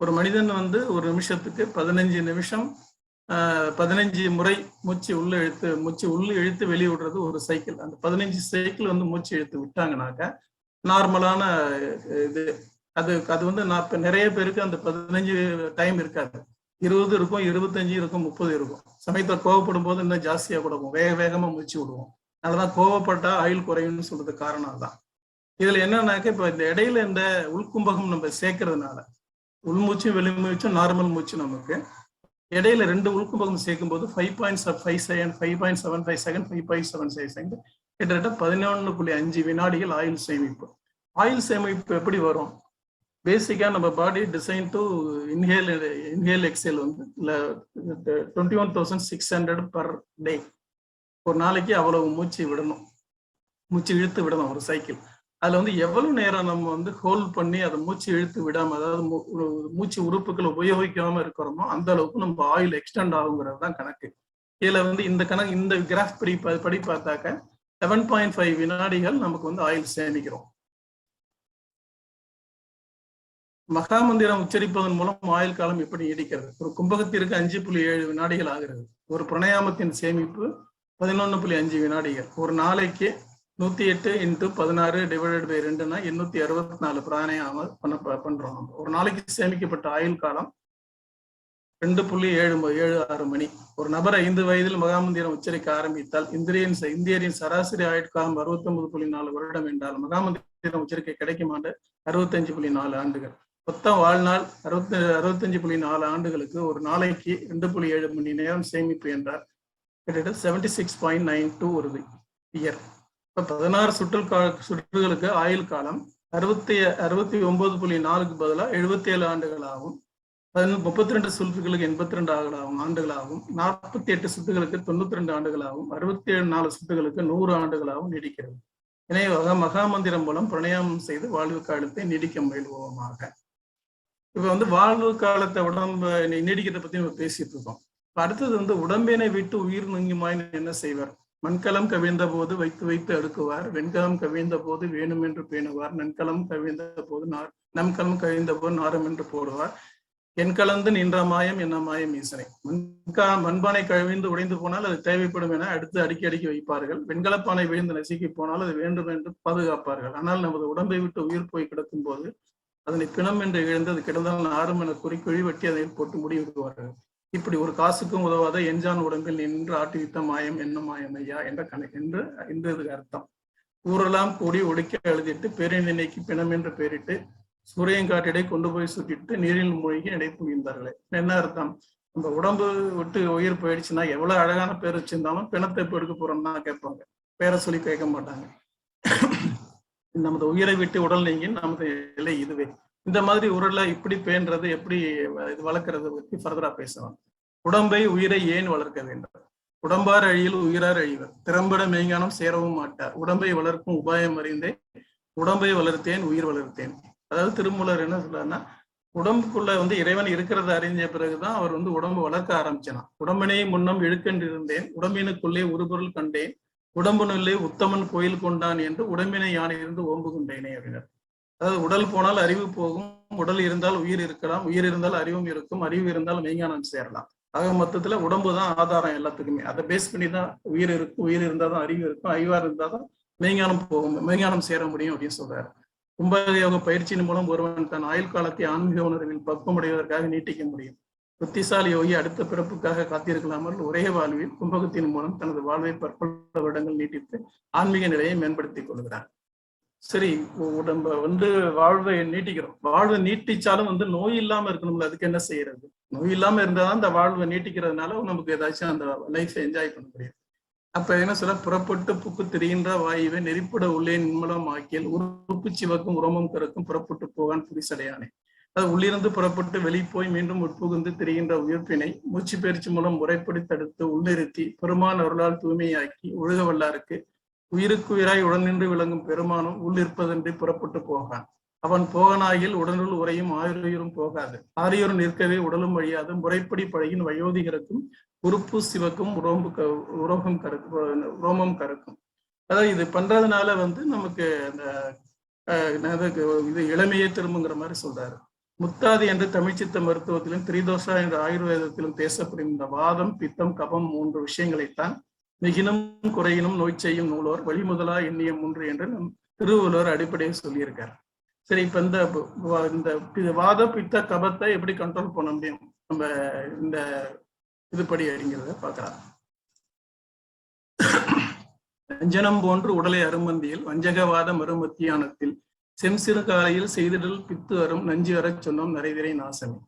ஒரு மனிதன் ஒரு நிமிஷத்துக்கு 15 நிமிஷம் 15 முறை மூச்சு உள்ள இழுத்து வெளியே விடுறது ஒரு சைக்கிள். அந்த 15 சைக்கிள் மூச்சு இழுத்து விட்டாங்கனாக்கா நார்மலான இது. அது நான் இப்ப நிறைய பேருக்கு அந்த 15 டைம் இருக்காது. 20 இருக்கும், 25 இருக்கும், 30 இருக்கும். சமயத்துல கோவப்படும் போது இன்னும் ஜாஸ்தியா கொடுக்கும், வேகமா மூச்சு விடுவோம். அதனாலதான் கோவப்பட்டா ஆயுள் குறையும்னு சொல்றது காரணம் தான். இதுல என்னன்னாக்க, இப்ப இந்த இடையில இந்த உள்கும்பகம் நம்ம சேர்க்கறதுனால உள்மூச்சும் வெளிமூச்சும் நார்மல் மூச்சு நமக்கு. இடையில 2 உள்கும்பகம் சேர்க்கும் போது 5.5 செகண்ட், 5.75 செகண்ட், 5.75 செகண்ட், கிட்டத்தட்ட 11.5 வினாடிகள் ஆயுள் சேமிப்பு. ஆயுள் சேமிப்பு எப்படி வரும்? பேசிக்கா நம்ம பாடி டிசைன் டு இன்ஹேல் எக்ஸேல் வந்து 21,600 பர் டே. ஒரு நாளைக்கு அவ்வளவு மூச்சு விடணும், மூச்சு இழுத்து விடணும் ஒரு சைக்கிள். அதுல வந்து எவ்வளவு நேரம் நம்ம வந்து ஹோல்ட் பண்ணி அதை மூச்சு இழுத்து விடாம, அதாவது மூச்சு உறுப்புகளை உபயோகிக்காம இருக்கிறோமோ அந்த அளவுக்கு நம்ம ஆயுள் எக்ஸ்டெண்ட் ஆகுங்கிறது தான் கணக்கு. இதுல வந்து இந்த கிராஃப் படி பார்த்தாக்க 7.5 வினாடிகள் நமக்கு வந்து ஆயுள் சேமிக்கிறோம். மகாமந்திரம் உச்சரிப்பதன் மூலம் ஆயுள் காலம் எப்படி நீடிக்கிறது? ஒரு கும்பகத்திற்கு 5.7 வினாடிகள் ஆகிறது. ஒரு பிரணயாமத்தின் சேமிப்பு 11.5 வினாடிகள். ஒரு நாளைக்கு 108 × 16 / 2னா 864 பிராணாயாமம் பண்றோம் நம்ம. ஒரு நாளைக்கு சேமிக்கப்பட்ட ஆயுள் காலம் 2.76 மணி. ஒரு நபர் 5 வயதில் மகாமந்திரம் உச்சரிக்க ஆரம்பித்தால் இந்தியரின் சராசரி ஆயுட்காலம் 69.4 வருடம் என்றால் மகாமந்திரம் உச்சரிக்க கிடைக்கும் ஆண்டு 65.4 ஆண்டுகள். மொத்த வாழ்நாள் 65.4 ஆண்டுகளுக்கு ஒரு நாளைக்கு 2.7 மணி நேரம் சேமிப்பு என்றால் கிட்டத்தட்ட 76.92 ஒரு இயர். 16 சுற்றுகளுக்கு ஆயுள் காலம் 69.4க்கு பதிலாக 77 ஆண்டுகள் ஆகும். 32 சுற்றுகளுக்கு 82 ஆண்டுகளாகும். 48 சுற்றுகளுக்கு 92 ஆண்டுகளாகும். 64 சுற்றுகளுக்கு 100 ஆண்டுகளாகவும் நீடிக்கிறது. எனவே மகாமந்திரம் மூலம் பிரணயாமம் செய்து வாழ்வு காலத்தை நீடிக்க முயல்வோமாக. இப்ப வந்து வாழ்வு காலத்தை உடம்பு நீடிக்கிறத பத்தி நம்ம பேசிட்டு இருக்கோம். அடுத்தது வந்து உடம்பினை விட்டு உயிர் நீங்குமாய் என்ன செய்வார்? மண்கலம் கவிழ்ந்த போது வைத்து அடுக்குவார், வெண்கலம் கவிழ்ந்த போது வேணும் என்று பேணுவார், நன்கலம் கவிழ்ந்த போது நம்கலம் கவிழ்ந்த போது நாரம் என்று போடுவார், என் கலந்து நின்ற மாயம் என்ன மாயம் ஈசனை. மண்பானை கவிழ்ந்து உடைந்து போனால் அது தேவைப்படும் என அடுத்து அடுக்கி வைப்பார்கள். வெண்கலப்பானை விழுந்து நசுக்கி போனால் அது வேண்டும் என்று பாதுகாப்பார்கள். ஆனால் நமது உடம்பை விட்டு உயிர் போய் கிடக்கும் போது அதனை பிணம் என்று இழந்து அது கிடந்தால் நாரும் என குழி வெட்டி அதை போட்டு முடிவிடுவார்கள். இப்படி ஒரு காசுக்கும் உதவாத எஞ்சான் உடம்பில் நின்று ஆட்டுவித்த மாயம் என்ன மாயம் ஐயா என்ற என்று இதுக்கு அர்த்தம். ஊரெல்லாம் கூடி ஒடுக்க எழுதிட்டு பேரினைக்கு பிணம் என்று பெயரிட்டு சூரியங்காட்டிடை கொண்டு போய் சுட்டிட்டு நீரில் மூழ்கி இடைப்பு மீந்தார்களே. என்ன அர்த்தம்? நம்ம உடம்பு விட்டு உயிர் போயிடுச்சுன்னா எவ்வளவு அழகான பேர் வச்சிருந்தாலும் பிணத்தை இப்போ எடுக்க போறோம்னா கேட்பாங்க, பேரை சொல்லி கேட்க மாட்டாங்க. நமது உயிரை விட்டு உடல் நீங்கி நமது நிலை இதுவே. இந்த மாதிரி உடலை இப்படி பேன்றது, எப்படி இது வளர்க்கறது பற்றி ஃபர்தரா பேசலாம். உடம்பை உயிரை ஏன் வளர்க்க வேண்டும்? உடம்பார் அழியில் உயிரார் அழிவர், திறம்பட மெய்ஞானம் சேரவும் மாட்டார். உடம்பை வளர்க்கும் உபாயம் அறிந்தே உடம்பை வளர்த்தேன் உயிர் வளர்த்தேன். அதாவது திருமூலர் என்ன சொல்றாருன்னா, உடம்புக்குள்ள வந்து இறைவன் இருக்கிறத அறிஞ்ச பிறகுதான் அவர் வந்து உடம்பு வளர்க்க ஆரம்பிச்சான். உடம்பினை முன்னம் இழுக்கென்றிருந்தேன், உடம்பினுக்குள்ளே உருபொருள் கண்டேன், உடம்பினுள்ளே உத்தமன் கோயில் கொண்டான் என்று உடம்பினை யானை இருந்து ஓம்பு கொண்டேனே அப்படின்னார். அதாவது உடல் போனால் அறிவு போகும், உடல் இருந்தால் உயிர் இருக்கலாம், உயிர் இருந்தால் அறிவும் இருக்கும், அறிவு இருந்தால் மெய்ஞானம் சேரலாம். ஆக மொத்தத்துல உடம்பு தான் ஆதாரம் எல்லாத்துக்குமே. அதை பேஸ் பண்ணி தான் உயிர் இருக்கும், உயிர் இருந்தால் தான் அறிவு இருக்கும், அறிவா இருந்தால் தான் மெய்ஞானம் போகும், மெய்ஞானம் சேர முடியும் அப்படின்னு சொல்றாரு. கும்பயோக பயிற்சியின் மூலம் ஒருவன் தன் ஆயுள் காலத்தை ஆன்மீக உணர்வில் பக்குவமடைவதற்காக நீட்டிக்க முடியும். புத்திசாலி யோகி அடுத்த பிறப்புக்காக காத்திருக்கலாமல் ஒரே வாழ்வில் கும்பகத்தின் மூலம் தனது வாழ்வை பற்பல வருடங்கள் நீட்டித்து ஆன்மீக நிலையை மேம்படுத்திக் கொள்கிறார். சரி, உடம்ப வந்து வாழ்வை நீட்டிக்கிறோம். வாழ்வை நீட்டிச்சாலும் வந்து நோய் இல்லாம இருக்கணும்ல, அதுக்கு என்ன செய்யறது? நோய் இல்லாம இருந்தாதான் அந்த வாழ்வை நீட்டிக்கிறதுனால நமக்கு ஏதாச்சும் அந்த லைஃபை என்ஜாய் பண்ண முடியும். அப்ப என்ன சொல்ல, புறப்பட்டு புக்கு திரிகின்ற வாயுவை நெறிப்பட உள்ளே நிம்மலம் ஆக்கியல் உறுப்பு சிவக்கும் உரமும் கருக்கும் புறப்பட்டு போகான் புரிசடையானே. அது உள்ளிருந்து புறப்பட்டு வெளிப்போய் மீண்டும் உட்புகுந்து திரிகின்ற உயிர்ப்பினை மூச்சு பயிற்சி மூலம் முறைப்படி தடுத்து உள்ளிருத்தி பெருமான் அருளால் தூய்மையாக்கி ஒழுக வல்லாருக்கு உயிருக்கு உயிராய் உடன் நின்று விளங்கும் பெருமானும் உள்ளிருப்பதன்றி புறப்பட்டு போகான். அவன் போகனாயில் உடனுள் உரையும் ஆயுறுயிரும் போகாது, ஆரியோரும் நிற்கவே உடலும் வழியாது, முறைப்படி பழகின் வயோதிகருக்கும் உறுப்பு சிவக்கும் ரோமம் கறக்கும். அதாவது இது பண்றதுனால வந்து நமக்கு அந்த இது இளமையே திரும்புங்கிற மாதிரி சொல்றாரு. முத்தாதி என்று தமிழ்ச்சித்த மருத்துவத்திலும் திரிதோஷா என்ற ஆயுர்வேதத்திலும் பேசப்படும் இந்த வாதம் பித்தம் கபம் 3 விஷயங்களைத்தான் மிகினும் குறையினும் நோய் செய்யும் நூலோர் வழிமுதலா எண்ணிய 3 என்று நம் திருவள்ளுவர் அடிப்படையில் சொல்லியிருக்காரு. சரி, இப்ப இந்த வாத பித்த கபத்தை எப்படி கண்ட்ரோல் பண்ண முடியும் நம்ம இந்த இதுபடி அப்படிங்கிறத பார்க்கலாம். அஞ்சனம் போன்று உடலை அருமந்தியில் வஞ்சகவாத மறுமத்தியானத்தில் செம்சிறு காலையில் செய்திடல் பித்து வரும் நஞ்சு வரச் சொன்னோம் நரைதிரை நாசமே.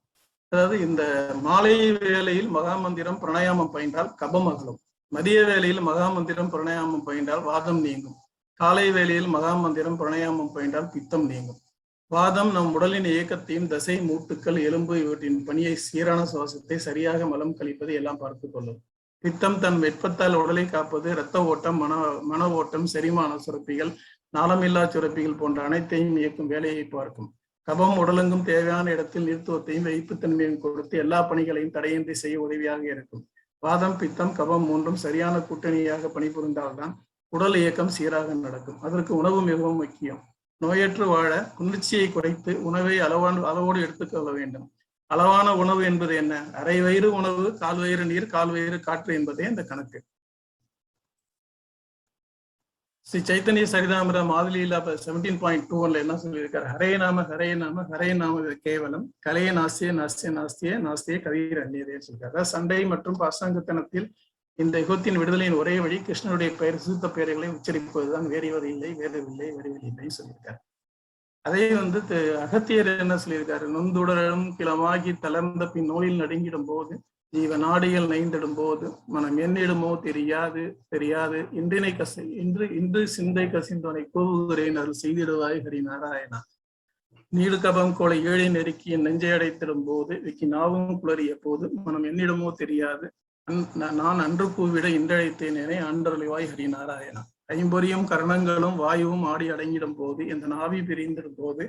அதாவது இந்த மாலை வேளையில் மகாமந்திரம் பிரணயாமம் பயின்றால் கபம் அகலும். மதிய வேளையில் மகாமந்திரம் பிரணயாமம் பயின்றால் வாதம் நீங்கும். காலை வேளையில் மகாமந்திரம் பிரணயாமம் பயின்றால் பித்தம் நீங்கும். வாதம் நம் உடலின் இயக்கத்தையும் தசை மூட்டுக்கள் எலும்பு இவற்றின் பணியை சீரான சுவாசத்தை சரியாக மலம் கழிப்பதை எல்லாம் பார்த்து கொள்ளும். பித்தம் தன் வெப்பத்தால் உடலை காப்பது இரத்த ஓட்டம், மன ஓட்டம், செரிமான சுரப்பிகள், நாளமில்லா சுரப்பிகள் போன்ற அனைத்தையும் இயக்கும் வேலையை பார்க்கும். கபம் உடலெங்கும் தேவையான இடத்தில் நிறுத்துவத்தையும் வைப்புத்தன்மையும் கொடுத்து எல்லா பணிகளையும் தடையின்றி செய்ய உதவியாக இருக்கும். வாதம், பித்தம், கபம் மூன்றும் சரியான கூட்டணியாக பணிபுரிந்தால்தான் உடல் இயக்கம் சீராக நடக்கும். அதற்கு உணவு மிகவும் முக்கியம். நோயற்று வாழ குளிர்ச்சியை குறைத்து உணவை அளவோடு எடுத்துக்கொள்ள வேண்டும். அளவான உணவு என்பது என்ன? அரை வயிறு உணவு, கால் வயிறு நீர், கால் வயிறு காற்று என்பதே இந்த கணக்கு. ஸ்ரீ சைத்தன்ய சரிதாமிர மாதுலீலா 17.21 என்ன சொல்லியிருக்காரு? ஹரே நாம ஹரே நாம ஹரே நாம கேவலம் கலைய நாஸ்திய நாஸ்திய நாஸ்திய நாஸ்திய கதிர் அந்நியதே சொல்லியிருக்காரு. அதாவது சண்டை மற்றும் பாசாங்கத்தனத்தில் இந்த யுகத்தின் விடுதலையின் ஒரே வழி கிருஷ்ணனுடைய பெயர் சுத்த பெயர்களை உச்சரிப்பதுதான். வேறுவது இல்லை, வேறுவில்லை, வேறுவில்லை சொல்லியிருக்காரு. அதே அகத்தியர் என்ன சொல்லியிருக்காரு? நொந்துடலும் கிளமாகி தளர்ந்த பின் நோயில் நடுங்கிடும் போது, ஜீவ நாடிகள் நைந்திடும் போது, மனம் என்னிடுமோ தெரியாது தெரியாது இன்று சிந்தை கசிந்தவனை கூவுகிறேன் அருள் செய்திடுவாய் ஹரி நாராயணா. நீடு கபம் கோளை ஏழை நெருக்கி என் நெஞ்சை அடைத்திடும் போது, விக்கி நாவும் குளறிய போது, மனம் என்னிடமோ தெரியாது நான் அன்று கூவிட இன்றழைத்தேனே ஆண்டருளிவாய் ஹரி நாராயணா. ஐம்பொறியும் கரணங்களும் வாயுவும் ஆடி அடங்கிடும் போது, இந்த நாவி பிரிந்திடும் போது,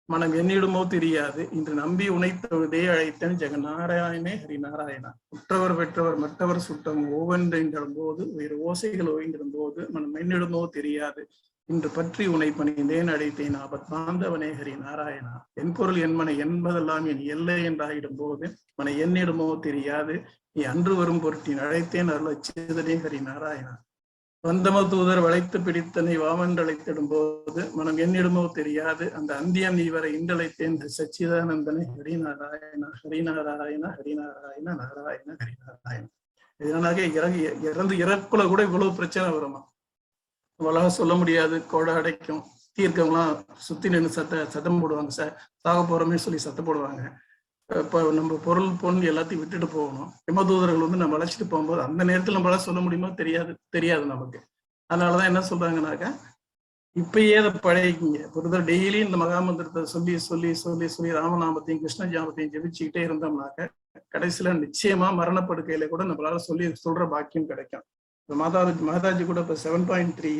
மனம் என்னிடமோ தெரியாது இன்று நம்பி உனைத்தொழுதே அழைத்தேன் ஜெகநாராயணே ஹரி நாராயணா. உற்றவர் பெற்றவர் மற்றவர் சுட்டம் ஒவ்வொன்றிடும் போது, வேறு ஓசைகள் ஓய்ந்திடும் போது, மனம் என்னிடமோ தெரியாது இன்று பற்றி உனை பணிந்தேன் அழைத்தேன் ஆபத்தாந்தவனே ஹரி நாராயணா. என் பொருள் என் மனை என்பதெல்லாம் என் எல்லை என்றாயிடும் போது, மனை என்னிடமோ தெரியாது நீ அன்று வரும் பொருட்டின் அழைத்தேன் அருளச்சேதனே ஹரி நாராயணா. வந்தம தூதர் வளைத்து பிடித்தனை வாவென்றழைத்திடும் போது, மனம் என்னிடமோ தெரியாது அந்த அந்தியம் நீ வரை இன்றழைத்தேன் சச்சிதானந்தனை ஹரி நாராயணா ஹரி நாராயணா ஹரி நாராயண நாராயண ஹரி நாராயணா. இதனாக இறந்து இறப்புல கூட இவ்வளவு பிரச்சனை வருமா? அவ்வளவா சொல்ல முடியாது. கோடை அடைக்கும். தீர்க்கம்லாம் சுத்தி நின்று சத்தம் போடுவாங்க. சாக போறோமே சொல்லி சத்தம் போடுவாங்க. இப்போ நம்ம பொருள் பொண்ணு எல்லாத்தையும் விட்டுட்டு போகணும். யமதூதர்கள் நம்ம அழைச்சிட்டு போகும்போது அந்த நேரத்தில் நம்மளால சொல்ல முடியுமோ தெரியாது நமக்கு. அதனாலதான் என்ன சொல்றாங்கன்னாக்கா, இப்பயே அதை பழகிக்கிங்க. ஒரு டெய்லி இந்த மகாமந்திரத்தை சொல்லி சொல்லி சொல்லி சொல்லி ராமநாமத்தையும் கிருஷ்ண ஜாமத்தையும் ஜெபிச்சுக்கிட்டே இருந்தோம்னாக்க கடைசியில நிச்சயமா மரணப்படுக்கையில கூட நம்மளால சொல்ற பாக்கியம் கிடைக்கும். மாதாஜி கூட இப்ப 7.3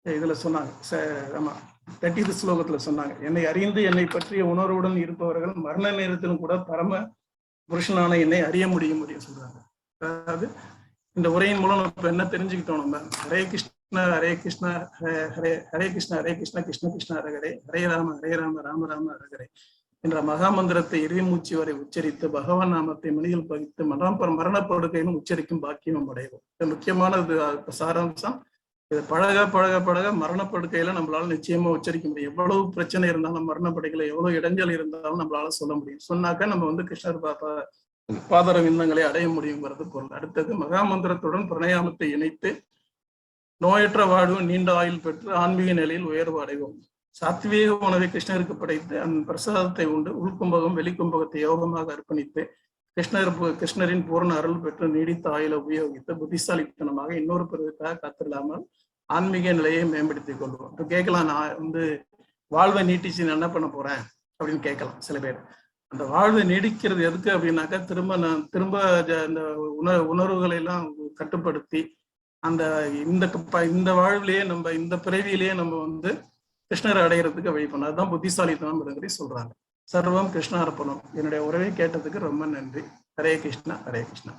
இதுல சொன்னாங்க. ஆமா 30th ஸ்லோகத்துல சொன்னாங்க, என்னை அறிந்து என்னை பற்றிய உணர்வுடன் இருப்பவர்கள் மரண நேரத்திலும் கூட பரம புருஷனான என்னை அறிய முடியும் சொல்றாங்க. அதாவது இந்த உரையின் மூலம் இப்ப என்ன தெரிஞ்சுக்கிட்டோம்? நம்ம ஹரே கிருஷ்ணா ஹரே கிருஷ்ணா ஹரே கிருஷ்ணா ஹரே கிருஷ்ணா கிருஷ்ண கிருஷ்ணா ஹரே ஹரே ராம ராம ராம ஹரே என்ற மகாமந்திரத்தை இறுதிமூச்சு வரை உச்சரித்து பகவான் நாமத்தை மணியில் பகித்து மரணப்படுக்கையிலும் உச்சரிக்கும் பாக்கியம் அடைவோம். இது முக்கியமானது சாராம்சம். இது பழக பழக பழக மரணப்படுக்கையில நம்மளால நிச்சயமா உச்சரிக்க முடியும். எவ்வளவு பிரச்சனை இருந்தாலும் மரணப்படுக்கையில எவ்வளவு இடைஞ்சல் இருந்தாலும் நம்மளால சொல்ல முடியும். சொன்னாக்க நம்ம கிருஷ்ணர் பாதர விந்தங்களை அடைய முடியுங்கிறது பொருள். அடுத்தது மகாமந்திரத்துடன் பிரணயாமத்தை இணைத்து நோயற்ற வாழ்வு நீண்ட ஆயுள் பெற்று ஆன்மீக நிலையில் உயர்வு அடைவோம். சாத்வீக உணவை கிருஷ்ணருக்கு படைத்து அந்த பிரசாதத்தை உண்டு உள்கும்பகம் வெளிக்கும்பகத்தை யோகமாக அர்ப்பணித்து கிருஷ்ணரின் பூர்ண அருள் பெற்று நீடித்த ஆயுள உபயோகித்து புத்திசாலித்தனமாக இன்னொரு பிறகுக்காக காத்தில்லாமல் ஆன்மீக நிலையை மேம்படுத்திக் கொள்வோம். இப்போ கேட்கலாம், நான் வாழ்வை நீட்டிச்சு நான் என்ன பண்ண போறேன் அப்படின்னு கேட்கலாம் சில பேர். அந்த வாழ்வை நீடிக்கிறது எதுக்கு அப்படின்னாக்கா, திரும்ப இந்த உணர்வுகளை எல்லாம் கட்டுப்படுத்தி அந்த இந்த வாழ்விலேயே நம்ம இந்த பிறவியிலேயே நம்ம கிருஷ்ணரை அடைகிறதுக்கு வழி பண்ண, அதுதான் புத்திசாலித்தனம் சொல்றாங்க. சர்வம் கிருஷ்ணார்ப்பணம். என்னுடைய உறவை கேட்டதுக்கு ரொம்ப நன்றி. ஹரே கிருஷ்ணா ஹரே கிருஷ்ணா.